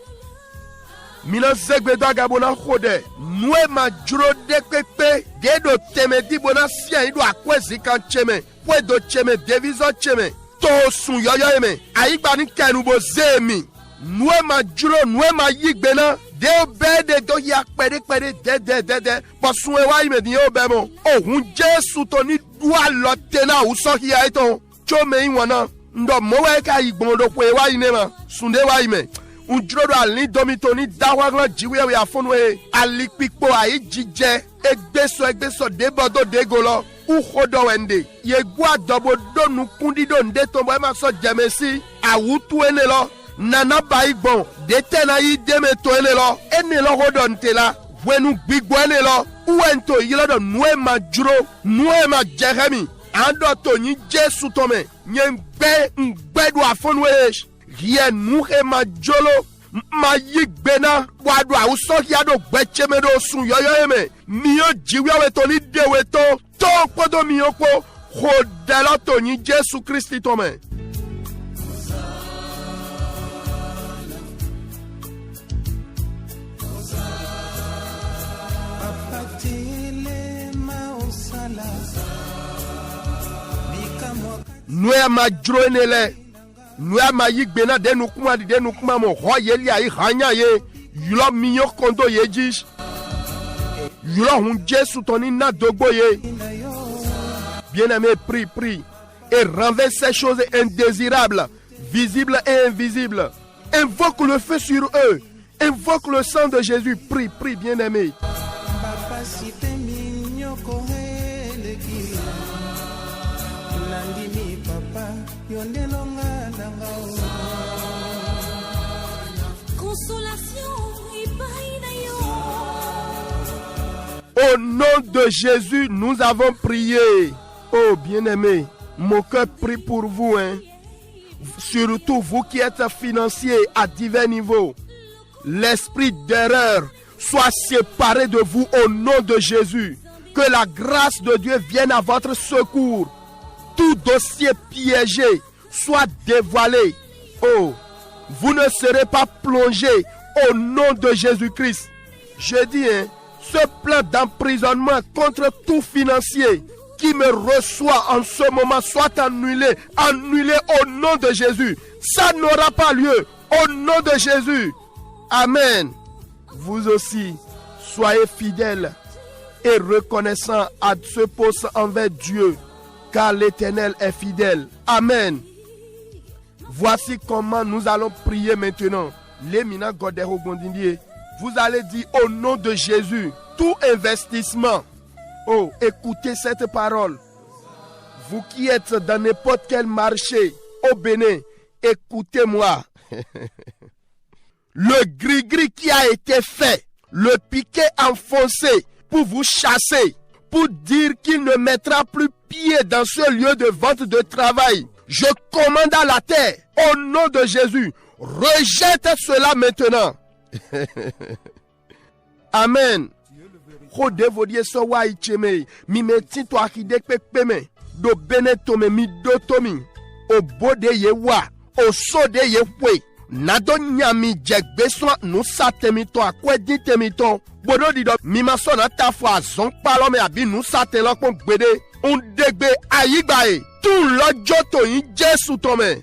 Mina zegbedo agabona khode nwe ma juro de pepe de do temedi bona sia ido akwezi kan cheme pwe do cheme devizo cheme to sun yoyo eme ayigba ni kanu bo zemi nwe ma juro nwe ma yigbena de obede do ya pere de posun e wa ime ni obemo ohun Jesu to ni dua lotena uso hiya ito chome inwana ndo mowe ka igbon do pwe wa inema sunde wa ime Undrodo ali domitoni dawagla jiwe we afonwe ali pikpo ayi jije egbeso debodo degolo uhodo wende yegwa dobo donu kundido nde tombo ma so jemesi awutu enelo nana baigbon detena yi demeto enelo enelo hodo ntela wenu gbigbo enelo uwento yilodo nuema juro nuema jeremi ando to nyi Jesu tome ngbedu afonwe rien nouhe ma jolo ma yigbena wadu awuso hiado gbechemedo sun yoyo eme miyo jiwe to ni dewe to podo miyo po hodelo to ni Jesu Christi tome. Noya ma dronele nous avons dit que nous avons bien-aimé, prie et renverse ces choses indésirables, visibles et invisibles. Invoque le feu sur eux. Invoque le sang de Jésus. Prie, bien-aimé. Au nom de Jésus, nous avons prié. Oh bien-aimé, mon cœur prie pour vous, surtout vous qui êtes financiers à divers niveaux. L'esprit d'erreur soit séparé de vous au nom de Jésus. Que la grâce de Dieu vienne à votre secours. Tout dossier piégé soit dévoilé. Oh, vous ne serez pas plongé au nom de Jésus-Christ. Je dis, ce plan d'emprisonnement contre tout financier qui me reçoit en ce moment soit annulé au nom de Jésus. Ça n'aura pas lieu au nom de Jésus. Amen. Vous aussi, soyez fidèles et reconnaissants à ce poste envers Dieu, car l'Éternel est fidèle. Amen. Voici comment nous allons prier maintenant. Vous allez dire au nom de Jésus, tout investissement. Oh, écoutez cette parole. Vous qui êtes dans n'importe quel marché au Bénin, écoutez-moi. Le gris-gris qui a été fait, le piquet enfoncé pour vous chasser, pour dire qu'il ne mettra plus pied dans ce lieu de vente de travail. Je commande à la terre, au nom de Jésus, rejette cela maintenant. Amen. Rode vodie so wa icheme mi meti to akide pepeme do benetome mi do tomi o bode ye wa o sode ye pwe nado nyami jegbeso no satemi to akwedi temi to bodo dido mi maso na tafo azon palo me abi no satelo pon gbede on degbe ayigbae tout lojo to yin Jesu tome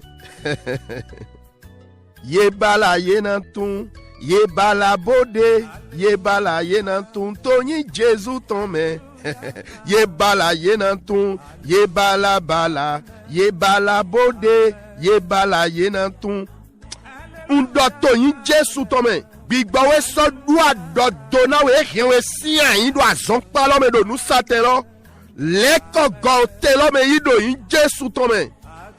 ye bala ye na tun ye bala bode, ye bala ye nanton, toni Jésus tome. Ye bala ye nanton, ye bala bala, ye bala bode, ye bala ye nan ton ndoto yin Jesu tome gbigba we so dua dodo na we hewe si an do azon pa lo me do nu satelo le ko go te lo me yido yin Jesu tome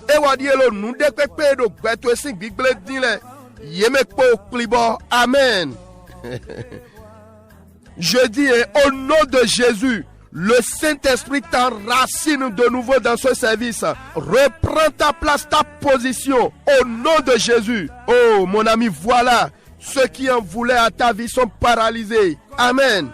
e wadi elo nu de pepe do gbeto sin gbigble din le ye me po klibo amen. Je dis au nom de Jésus, le Saint-Esprit t'enracine de nouveau dans ce service. Reprends ta place, ta position au nom de Jésus. Oh mon ami, voilà, ceux qui en voulaient à ta vie sont paralysés. Amen.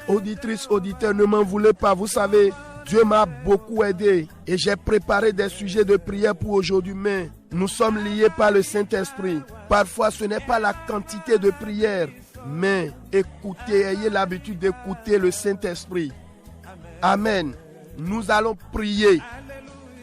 Auditrice, auditeur, ne m'en voulez pas. Vous savez, Dieu m'a beaucoup aidé et j'ai préparé des sujets de prière pour aujourd'hui. Mais nous sommes liés par le Saint-Esprit. Parfois, ce n'est pas la quantité de prière, mais écoutez, ayez l'habitude d'écouter le Saint-Esprit. Amen. Nous allons prier.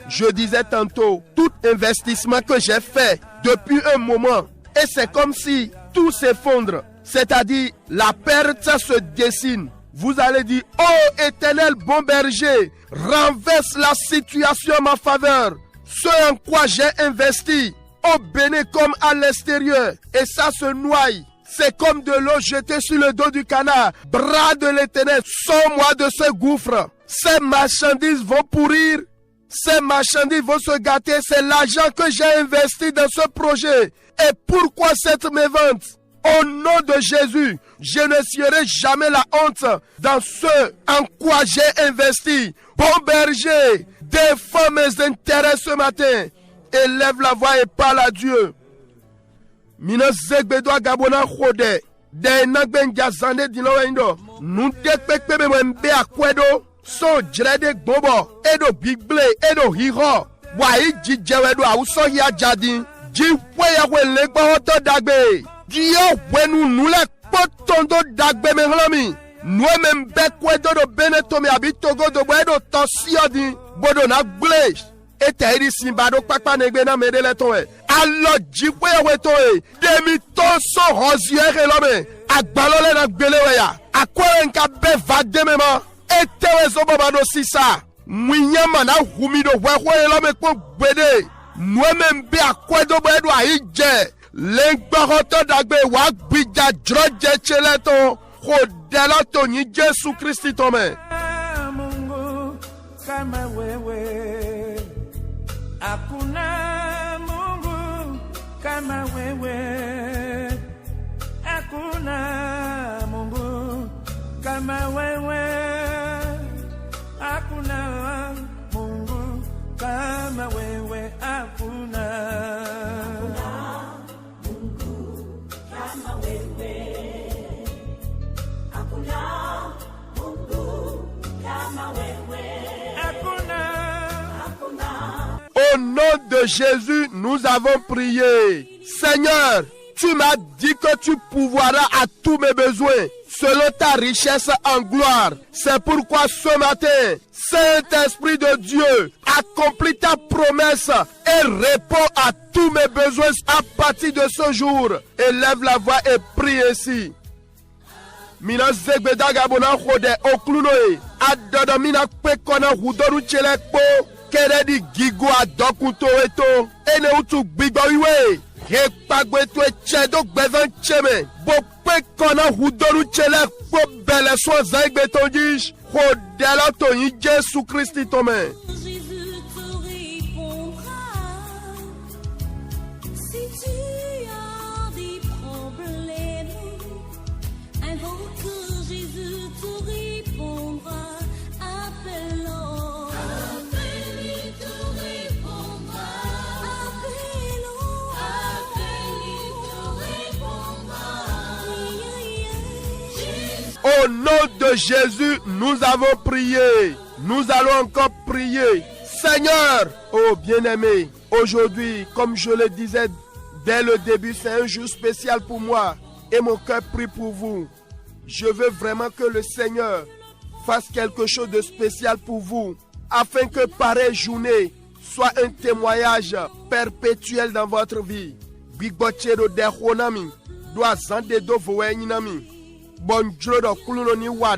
Je disais tantôt, tout investissement que j'ai fait depuis un moment, et c'est comme si tout s'effondre. C'est-à-dire, la perte se dessine. Vous allez dire, ô Éternel bon berger, renverse la situation en ma faveur. Ce en quoi j'ai investi, au béné comme à l'extérieur, et ça se noie. C'est comme de l'eau jetée sur le dos du canard. Bras de l'Éternel, sors-moi de ce gouffre. Ces marchandises vont pourrir. Ces marchandises vont se gâter. C'est l'argent que j'ai investi dans ce projet. Et pourquoi cette mévente? Au nom de Jésus, je ne serai jamais la honte dans ce en quoi j'ai investi. Bon berger, défends mes intérêts ce matin. Élève la voix et parle à Dieu. Mina zegbedo gabona khode de nagben jazande dino wendo nu dekpekpe be mbe akwedo so jrede gbobo edo bigle edo hiro wa ijijewedo awuso ya jadi ji weya we legbo to dagbe dio wenu nule potondo dagbe me hlomi nu membe kwedo do benetomi abitogo do bodo tosiodi bodo na gble ete iri simbado papa negbe na medele towe allo jipwe wetoe demi toso hosiere lome agbalole na gbelewe ya akwere nka be vademema etewe zo babado sisa mwinyama na humido wehwe lome ko gbede nueme mbe akwedo bedo aije lengbaroto dagbe wa gbija droje cheleto hodela to ni Jesu Kristi tome Mungu kama wewe hakuna Mungu kama wewe, hakuna Mungu kama wewe, hakuna Mungu kama wewe, hakuna Mungu kama wewe, hakuna Mungu kama wewe, hakuna. Au nom de Jésus, nous avons prié. Seigneur, tu m'as dit que tu pourvoiras à tous mes besoins selon ta richesse en gloire. C'est pourquoi ce matin, Saint-Esprit de Dieu, accomplis ta promesse et réponds à tous mes besoins à partir de ce jour. Élève la voix et prie ainsi. Mina zegbeda gabona khode oklunoe adodo mina pekona hudoru chelekpo keredi gigo adokunto eto ene utu gbigbo iwe he pagbe to echedo gbevan cheme bo pekona hudoru chelekpo bele so zegbe tonjish hodela to yin Jesu Christi tome. Au nom de Jésus, nous avons prié. Nous allons encore prier. Seigneur, oh bien-aimé, aujourd'hui, comme je le disais dès le début, c'est un jour spécial pour moi. Et mon cœur prie pour vous. Je veux vraiment que le Seigneur fasse quelque chose de spécial pour vous, afin que pareille journée soit un témoignage perpétuel dans votre vie. Bigbochero de honami, doa zande do voenami. Bonjro do kuluno ni wa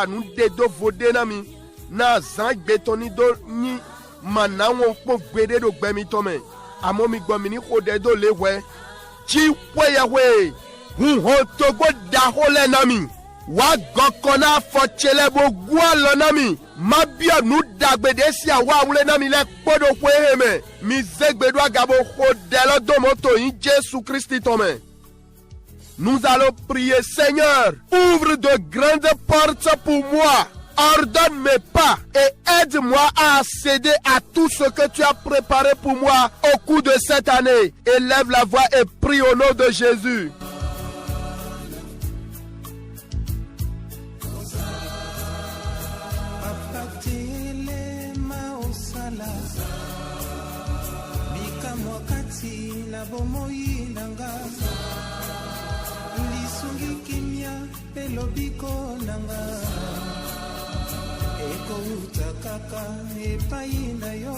nu de do vodenami. Na zang betoni do ni mana won po gbede do gbemi tome amo mi gbo mi ni kode do lewe chi weyewe hun ho to go da hole na mi wa gokona fo chele bo gwa lo na mi ma bia nu dagbede si awa wule na mi le podo kweheme mi zegbedo agabo kode lo do moto yin Jésus Christ tome. Nous allons prier, Seigneur, ouvre de grandes portes pour moi. Ordonne mes pas et aide-moi à accéder à tout ce que tu as préparé pour moi au cours de cette année. Élève la voix et prie au nom de Jésus. Lobiko nanga eko utakaka epaina yo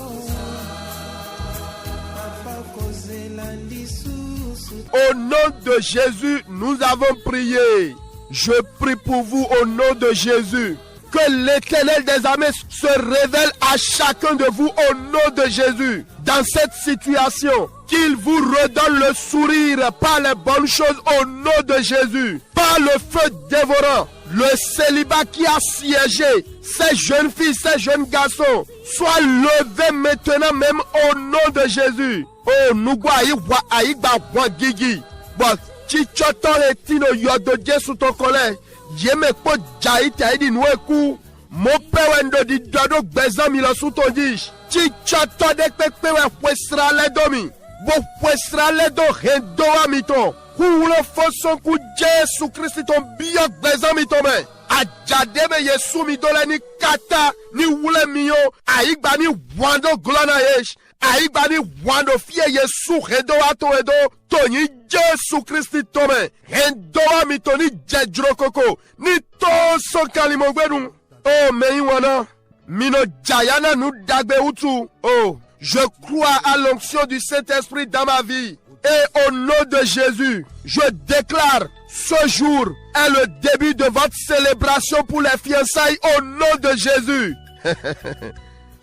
papa kozela lisusu. Au nom de Jésus, nous avons prié. Je prie pour vous au nom de Jésus. Que l'Éternel des armées se révèle à chacun de vous au nom de Jésus. Dans cette situation, qu'il vous redonne le sourire par les bonnes choses au nom de Jésus. Par le feu dévorant, le célibat qui a siégé, ces jeunes filles, ces jeunes garçons, soient levés maintenant même au nom de Jésus. Oh, nous voyons aïba gigi. Bon, chichoton et tino yodo Jésus ton collègue. Yeme po jaiti aidi nweku. Mo pewendo di dodo gbezan mi lo suton dish. Chichoton de pepewe pwesra le domi. Bo pwesra le do rendo wa miton. Kou lo foson ku Jésus Christ ton biyo gbezan miton men. Ajademe Yesu mi dole ni kata ni wule miyo. Aigba ni wando glona yesh. Aigba ni wando fie Yesu rendo wa to edo. Tony Jésus Christ tome. Rendo wa mitoni jedro koko. Ni to son kalimongwenu. Oh, meiwana. Mino jayana nu dagbe utu. Oh, je crois à l'onction du Saint-Esprit dans ma vie. Et au nom de Jésus, je déclare ce jour est le début de votre célébration pour les fiançailles au nom de Jésus.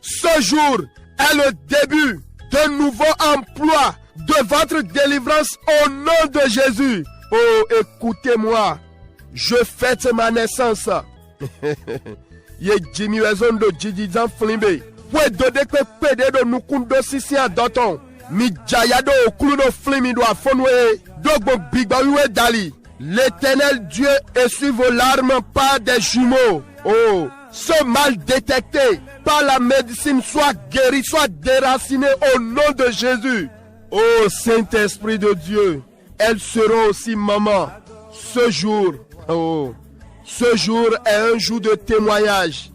Ce jour est le début d'un nouveau emploi de votre délivrance au nom de Jésus. Oh, écoutez-moi, je fête ma naissance. Ye Jimmy Wezondo Jidizan Flimbe. Pwe do dekwe pede do nukundo sisi a doton. Mi jayado okuluno flimi do afonwe. Dogbo bigbawiwe dali. L'Éternel Dieu essuie vos larmes par des jumeaux. Oh, ce mal détecté par la médecine soit guéri, soit déraciné au nom de Jésus. Oh, Saint-Esprit de Dieu, elles seront aussi maman. Ce jour, oh, ce jour est un jour de témoignage.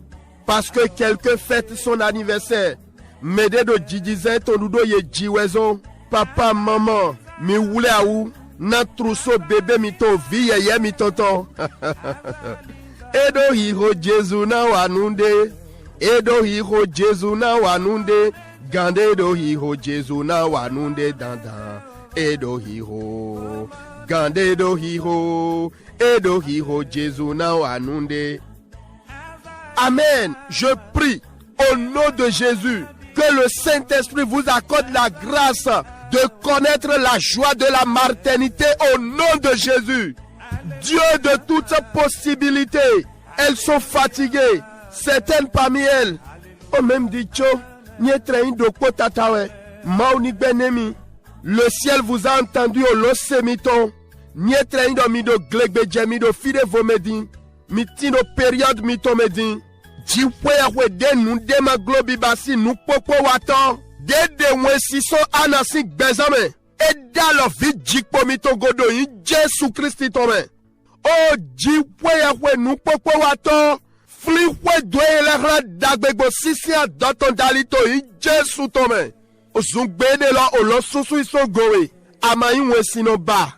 Parce que quelqu'un fête son anniversaire. Mede do djidizan ton nudo ye jiwezon. Papa, maman, mi wule a ou. Nan trousseau bébé mi ton vie ye mi tonton. Edo hiro Jesu na wanunde. Edo hiro Jesu na wanunde. Gande do hiro Jesu na wanunde dandan. Edo hiro. Gande do hiro. Edo hiro Jesu na wanunde. Amen. Je prie au nom de Jésus que le Saint-Esprit vous accorde la grâce de connaître la joie de la maternité au nom de Jésus. Dieu de toutes possibilités. Elles sont fatiguées. Certaines parmi elles ont même dit le ciel vous a entendu au losemiton. Mitino période mitomedin. Jiwe de nous dema globi basi nous popo watan. De wesiso anasi bezame. Et dans la vie jikpo mito godo yi Jésus Christ tome. Oh jiwe nous popo watan. Fliwe doye la dagbego sisi a doton dalito yi Jésus tome. Ozungbede la olo susu iso gowe. Amayi wesino ba.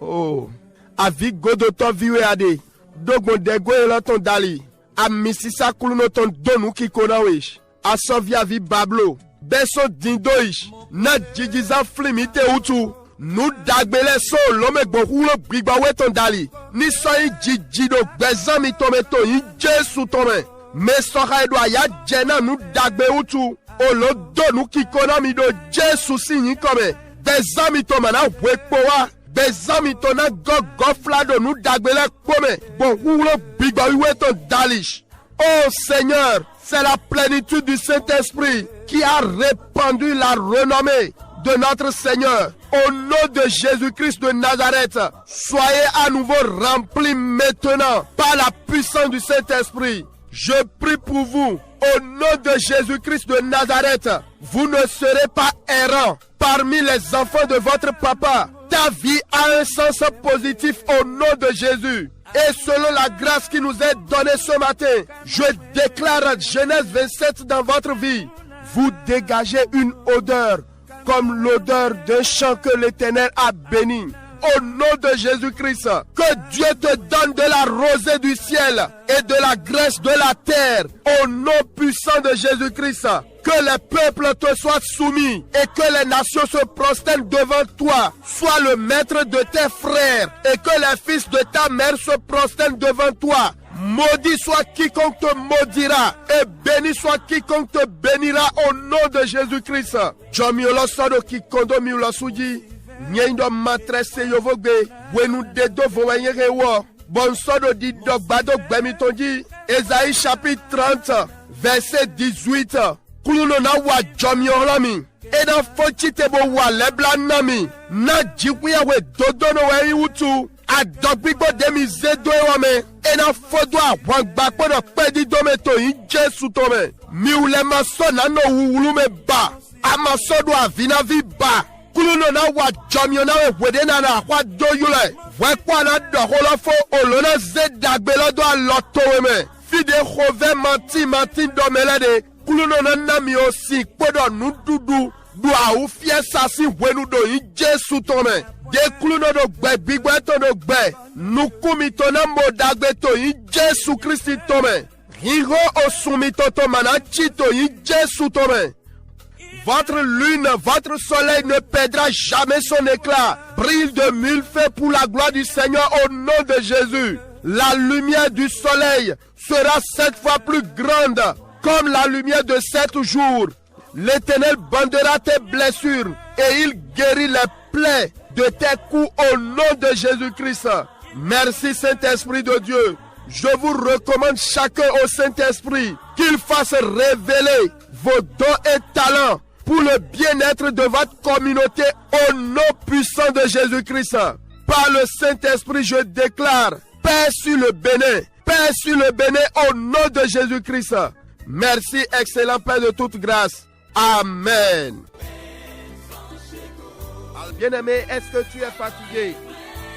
Oh. Avi godo to viwe ade. Dogon dego ton dali. A misisa kuluno ton donu ki konawish. A sovia vi bablo. Beso dindoish. Na jigiza flimite utu. Nou dagbele so lome gbohulo bigbawe ton dali. Ni soyi jijido bezami tometo yi Jésus tome. mesora edo ya jena nu dagbe utu olodo nu kikona mi do Jesu sinyi kome bezami to mana wepowa bezami to na gogo flado nu dagbele kome bon wulo bigba wiwe to dalish. Oh Seigneur, c'est la plénitude du Saint-Esprit qui a répandu la renommée de notre Seigneur. Au nom de Jésus-Christ de Nazareth, soyez à nouveau remplis maintenant par la puissance du Saint-Esprit. Je prie pour vous, au nom de Jésus-Christ de Nazareth, vous ne serez pas errants parmi les enfants de votre papa. Ta vie a un sens positif au nom de Jésus. Et selon la grâce qui nous est donnée ce matin, je déclare Genèse 27 dans votre vie. Vous dégagez une odeur comme l'odeur d'un champ que l'Éternel a béni. Au nom de Jésus-Christ, que Dieu te donne de la rosée du ciel et de la graisse de la terre. Au nom puissant de Jésus-Christ, que les peuples te soient soumis et que les nations se prosternent devant toi. Sois le maître de tes frères et que les fils de ta mère se prosternent devant toi. Maudit soit quiconque te maudira et béni soit quiconque te bénira au nom de Jésus-Christ. Jomiolo sodo kikondo miulo suji. Nyendo matresse yovogbe. Wenu dedo voyenyere wo. Bon sodo di dogbado gbemitonji. Esaïe chapitre 30 verset 18. Kuluno na wa jomiolo mi. Eda fochite bo wa lebla nami. Na jikwiya we dodono we utu. Adogbigbo demi zedo ewame. Ena fodo a wangba kono pedi dome to in Jesu tome. Mi ulema so na no wulume ba. Ama sodo a vina vi ba. Kuluno na wa jomio na we wede na na kwa do yule. Wekwa na doholo fo olona zedagbelo do a loto weme. Fide khove manti domelede. Kuluno na nami osi kodo nududu. Do a ou fie sasi wenu do in Jesu tome. De kuluno do gbe bigwe to do gbe. Nukumi to na modagbe to in Jesu Christi tome. Higo osumi to manachi to in Jesu tome. Votre lune, votre soleil ne perdra jamais son éclat. Brille de mille feux pour la gloire du Seigneur au nom de Jésus. La lumière du soleil sera 7 fois plus grande comme la lumière de 7 jours. L'Éternel bandera tes blessures et il guérit les plaies de tes coups au nom de Jésus-Christ. Merci Saint-Esprit de Dieu. Je vous recommande chacun au Saint-Esprit qu'il fasse révéler vos dons et talents pour le bien-être de votre communauté au nom puissant de Jésus-Christ. Par le Saint-Esprit, je déclare paix sur le Bénin. Paix sur le Bénin au nom de Jésus-Christ. Merci, excellent Père de toute grâce. Amen. Bien-aimé, est-ce que tu es fatigué?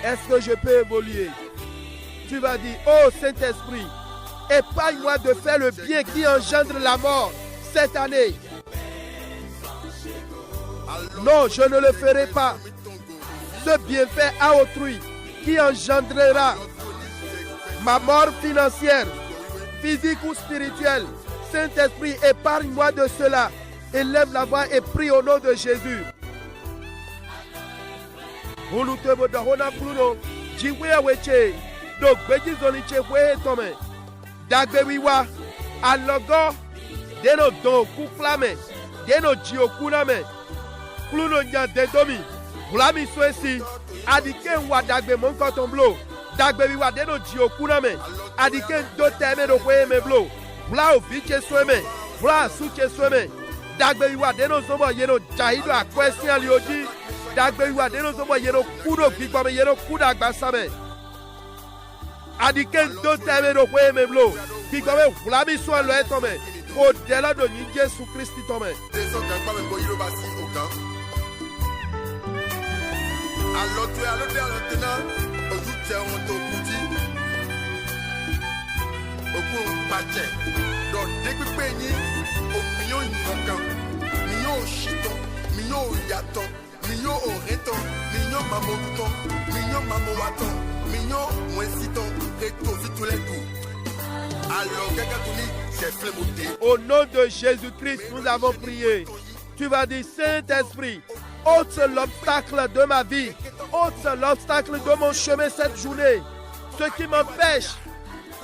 Est-ce que je peux évoluer? Tu vas dire, oh Saint-Esprit, épargne-moi de faire le bien qui engendre la mort cette année. Non, je ne le ferai pas. Ce bienfait à autrui qui engendrera ma mort financière, physique ou spirituelle. Saint-Esprit, épargne-moi de cela. Élève la voix et prie au nom de Jésus. Dagbewiwa alogo deno don kuflame deno jiokuname kluno nya dedomi blami swesi adike wa dagbe monkoton blo dagbewiwa deno jiokuname adike do teme do kweme blo bla ofiche sweme bla suche sweme dagbewiwa deno sobo yeno jaido akwesi alioji dagbewiwa deno sobo yeno kudo gbigbo yeno kuda agbasame Adike do teme do kwe me blo. Kikome flami so lo etome. O dela do ni Jésus Christ tome. Au nom de Jésus-Christ, nous avons prié. Tu vas dire, Saint-Esprit, ôte l'obstacle de ma vie, ôte l'obstacle de mon chemin cette journée. Ce qui m'empêche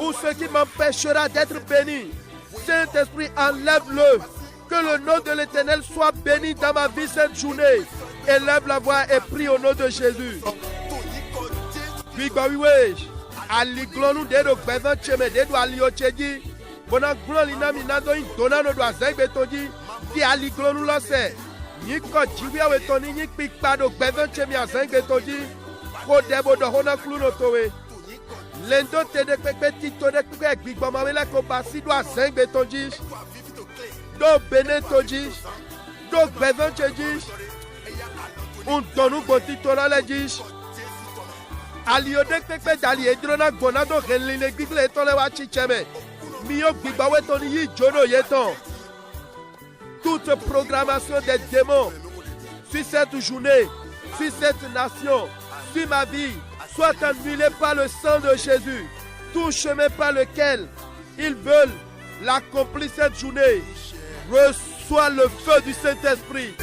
ou ce qui m'empêchera d'être béni, Saint-Esprit, enlève-le. Que le nom de l'Éternel soit béni dans ma vie cette journée. Élève la voix et prie au nom de Jésus. Puis, aliglonu de do gbẹ̀fẹ̀ tseme de do aliyo tse dzi bona gblɔ lina mi na do yin dona no do azɛgbe to dzi di aliglonu lɔsɛ nyi kɔ dziwia we tɔ ni nyi kpikpa do gbɛfɛ tsemi azɛgbe to dzi ko de bo dɔ ho na klu no to we lendo te de kpekpe ti to de kpekpe gbigbɔma we lɛ ko basi do azɛgbe to dzi do bene to dzi do gbɛfɛ tse dzi ŋdɔnu gboti to la lɛ dzi. Alio de kpekpe dali edrona gbona do helile gbigle etole wa chicheme mi yo gbigba we to ni yi jono yeton. Toute programmation des démons sur cette journée, sur cette nation, sur ma vie, soit annulée par le sang de Jésus. Tout chemin par lequel ils veulent l'accomplir cette journée, reçois le feu du Saint-Esprit.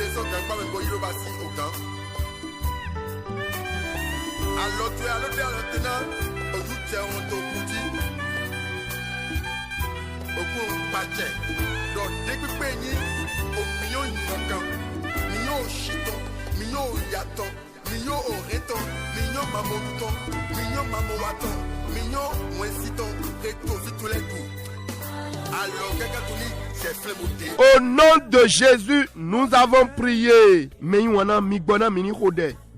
Au nom de Jésus, nous avons prié.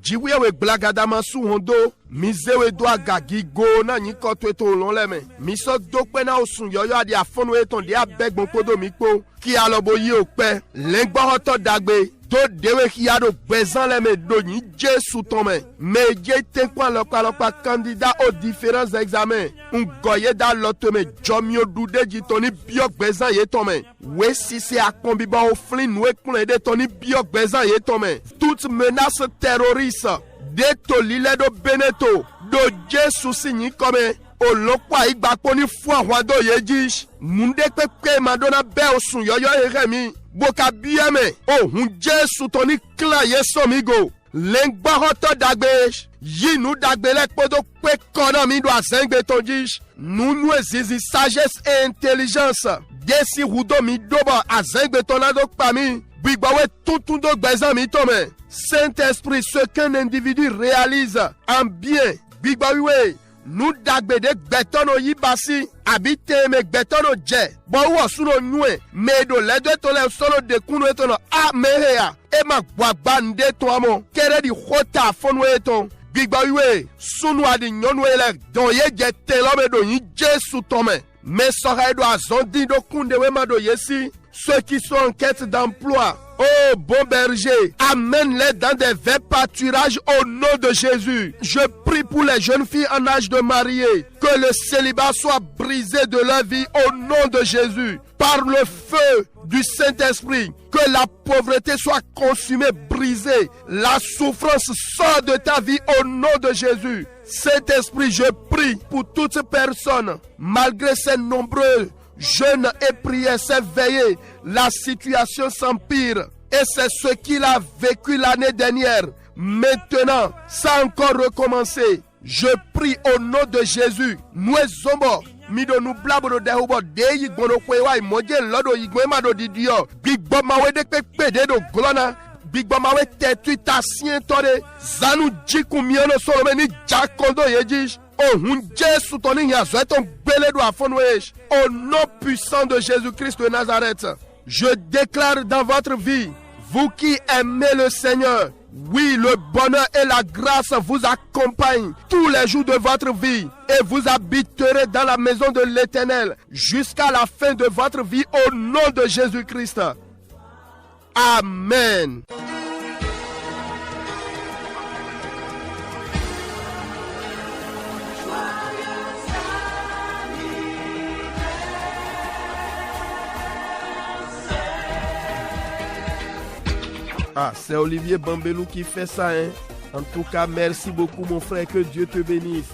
Jiwe blagadama su hondo mizewe do agagi go na nyi koto eto lon leme mi so do pe na osun yoyo adi afonu eton di abegbon kodo mi po ki alobo yi ope lengbo hoto dagbe do dewe ki ado gbezan leme do nyi Jesu tome meje tenkwa lokpa candidat aux différents examens ngoye da lotome jomio dude jitoni bio gbezan ye tome we si se akombi ba oflin we kun de toni bio gbezan ye tome toute menace terroriste de tolile do beneto do Jesu sinyi kome olokwa igbapo ni fu àwọn do yeji munde pepe madonna be osun yoyo eremi boka bieme ohun Jesu toni kla yeso migo lengba hoto dagbe yinu dagbe lekpodo pe kono mi do azengbe tonji nunu ezizi sagesse et intelligence desi hudo mi doba azengbe tonado pa mi bigbawe tuntun do gbezan mi tome. Saint-Esprit, ce qu'un individu réalise en bien, bigbawe nous dagbe de gbetono yibasi habite me gbetono je bo wo suno nue me do ledo to le solo de kunu etono a mehea e ma gbagba nde to amo kere di hota fonu eton bigbawe sunu adi nyonu ele don ye je telo me do yin Jesu tome me sora do azondi do kunde we ma do yesi ceux qui sont en quête d'emploi. Oh bon berger, amène-les dans des verts pâturages au nom de Jésus. Je prie pour les jeunes filles en âge de marier, que le célibat soit brisé de leur vie au nom de Jésus. Par le feu du Saint-Esprit, que la pauvreté soit consumée, brisée. La souffrance sort de ta vie au nom de Jésus. Saint-Esprit, je prie pour toutes personnes, malgré ces nombreux jeûne et prière, c'est veiller, la situation s'empire. Et c'est ce qu'il a vécu l'année dernière. Maintenant, ça a encore recommencé. Je prie au nom de Jésus. Nous sommes mido nu blabro de hubo de yigono kwewa imoje lodo yigwema do didio. Big Bomawe de pede do glona. Big Bomawe tetu tasien tore. Zanu jiku miono solomeni jakondo yejish. Oh, Jésus ton ignazo ton belé do afonwesh. Au nom puissant de Jésus-Christ de Nazareth, je déclare dans votre vie, vous qui aimez le Seigneur, oui, le bonheur et la grâce vous accompagnent tous les jours de votre vie et vous habiterez dans la maison de l'Éternel jusqu'à la fin de votre vie au nom de Jésus-Christ. Amen. Ah, c'est Olivier Bambelou qui fait ça, hein. En tout cas, merci beaucoup, mon frère. Que Dieu te bénisse.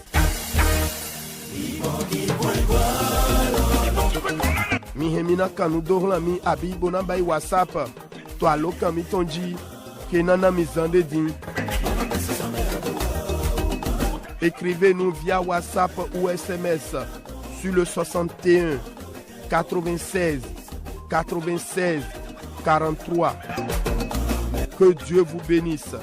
Mi hemina kanu dohla mi abi bona bay WhatsApp. To aloka mi tonji ke nana mi zande din. Écrivez-nous via WhatsApp ou SMS sur le 61 96 96 43. Que Dieu vous bénisse.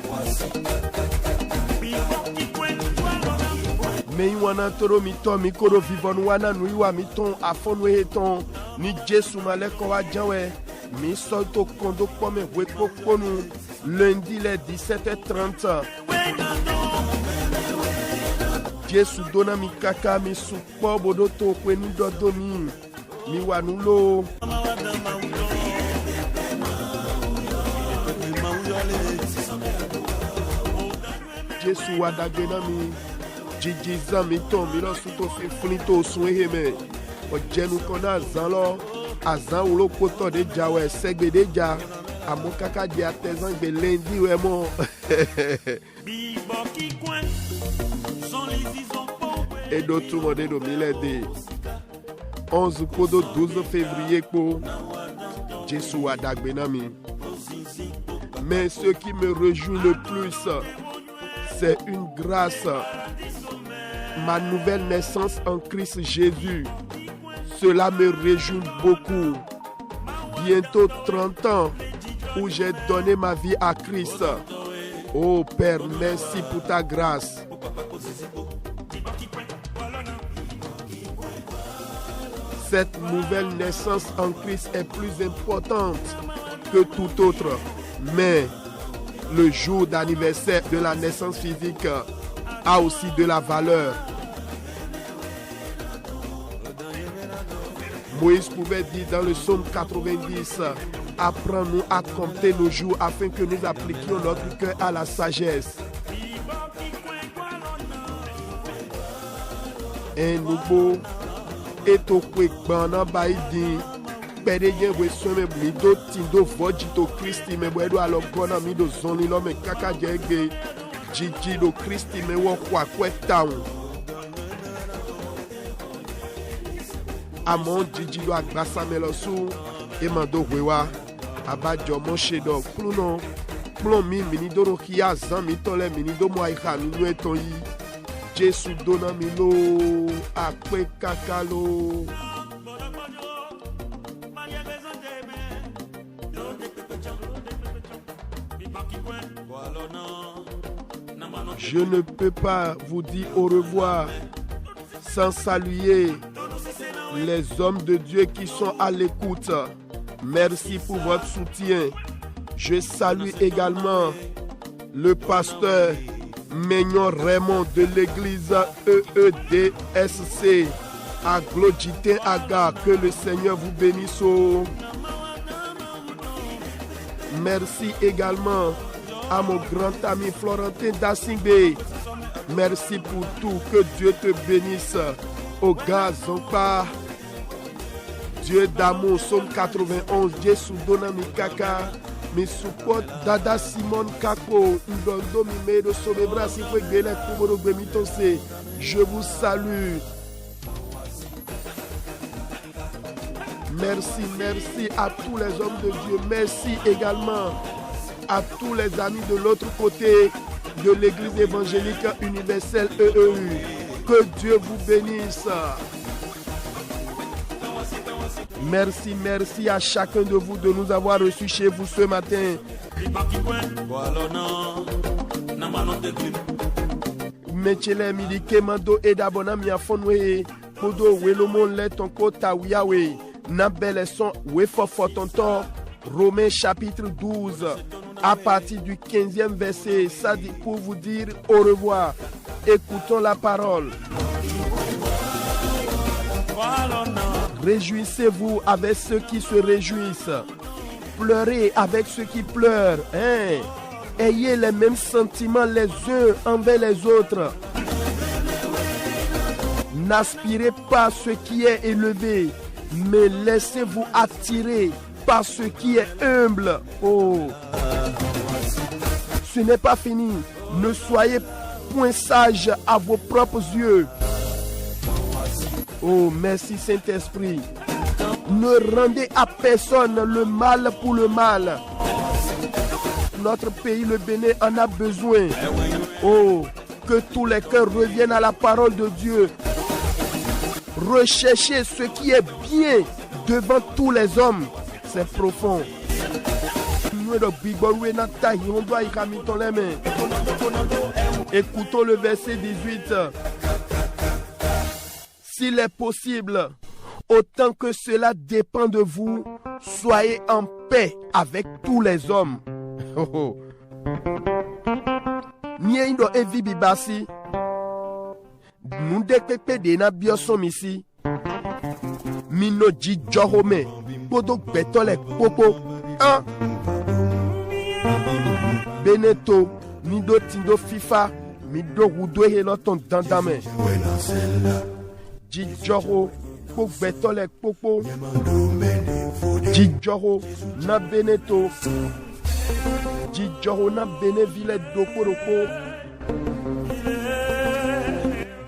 Me wana toro mito mikoro vivon wana nuiwa miton afon weton ni Jesu maleko wa janwe mi solto kondo pome weko konu lundi les 17h30. Jesu dona mi kaka mi supo bodoto kwenu dodomi mi wanulo. Jesu wadagena mi jijiza mi ton mi lo suto fi finito sunheme o jenu kona azan lo azan wo lo poto de jawe segbe de ja amo kaka di atezan gbe lundi we mo. Et d'autres monde do milede 11 kodo 12 février po Jesu wadagena mi. Mais ce qui me réjouit le plus, c'est une grâce. Ma nouvelle naissance en Christ Jésus. Cela me réjouit beaucoup. Bientôt 30 ans où j'ai donné ma vie à Christ. Oh Père, merci pour ta grâce. Cette nouvelle naissance en Christ est plus importante que tout autre. Mais le jour d'anniversaire de la naissance physique a aussi de la valeur. Moïse pouvait dire dans le psaume 90, apprends-nous à compter nos jours afin que nous appliquions notre cœur à la sagesse. Un nouveau est au Kwekbana Baïdi. Pédéien we somme mido tindo vojito Christi me wedo alogona mido zoni lo me kaka jege jiji do Christi me wo kwa kwetaun amon jiji do agbasa me lo su e mando wewa abajo mo shedo kluno plon mi minido ro kia zan mi tole minido mo aika ninu eton yi Jesu dona mi lo akwe kaka lo. Je ne peux pas vous dire au revoir sans saluer les hommes de Dieu qui sont à l'écoute. Merci pour votre soutien. Je salue également le pasteur Maignon Raymond de l'église EEDSC à Glodjitin Aga. Que le Seigneur vous bénisse. Merci également à mon grand ami Florentin Dassingbe. Merci pour tout. Que Dieu te bénisse. Au Gazonpa. Dieu d'amour, Somme 91. Jesu Donami Kaka. Mi support Dada Simon Kako. Ndondo Mimedo Sobebra Sikwe Gele Kumoro Gbemitose. Je vous salue. Merci, merci à tous les hommes de Dieu. Merci également à tous les amis de l'autre côté de l'église évangélique universelle EEU. Que Dieu vous bénisse. Merci, merci à chacun de vous de nous avoir reçus chez vous ce matin. Mechele milike mando edabona miafonwe podo welomon leton kota wiawe nabele son wefofotonto. Romains chapitre 12 à partir du 15e verset, ça dit pour vous dire au revoir. Écoutons la parole. Réjouissez-vous avec ceux qui se réjouissent. Pleurez avec ceux qui pleurent. Ayez les mêmes sentiments les uns envers les autres. N'aspirez pas à ce qui est élevé, mais laissez-vous attirer par ce qui est humble. Oh, ce n'est pas fini. Ne soyez point sages à vos propres yeux. Oh, merci Saint-Esprit. Ne rendez à personne le mal pour le mal. Notre pays, le Bénin, en a besoin. Oh, que tous les cœurs reviennent à la parole de Dieu. Recherchez ce qui est bien devant tous les hommes. C'est profond. Écoutons le verset 18. S'il est possible, autant que cela dépend de vous, soyez en paix avec tous les hommes. Niendo evi bibasi. Nous décrétons des nabiosom ici. Mino ji johome. Bodo betole popo. Beneto. Mido tindo fifa. Mido rudo heloton dandame. Ji joho. Pok betole popo. Ji joho. Na beneto. Ji joho na benevile dokoroko.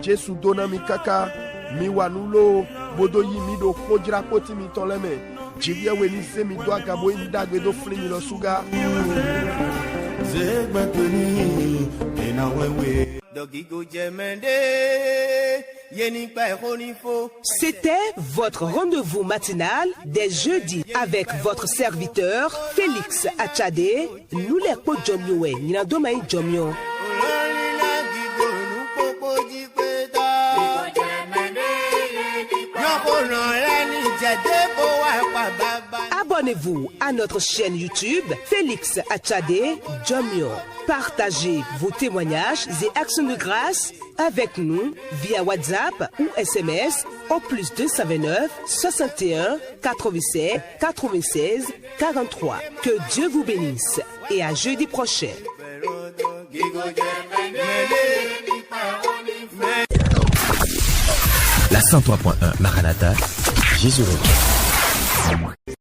Jesu dona mi kaka mi wanulo bodo yi mi do kojira koti mi toleme jiria we ni se mi do agabo mi dagbe do fli mi lo suga zegbekuni ina wewe dogigo jemende yeni pa eronifo. C'était votre rendez-vous matinal des jeudis avec votre serviteur Félix Achade. Nous les po jomyowe ni na doma yi jomyo. Abonnez-vous à notre chaîne YouTube Félix Achade Jomyo. Partagez vos témoignages et actions de grâce avec nous via WhatsApp ou SMS au plus 229 61 87 96 43. Que Dieu vous bénisse et à jeudi prochain. La 103.1 Maranatha, Jésus revient.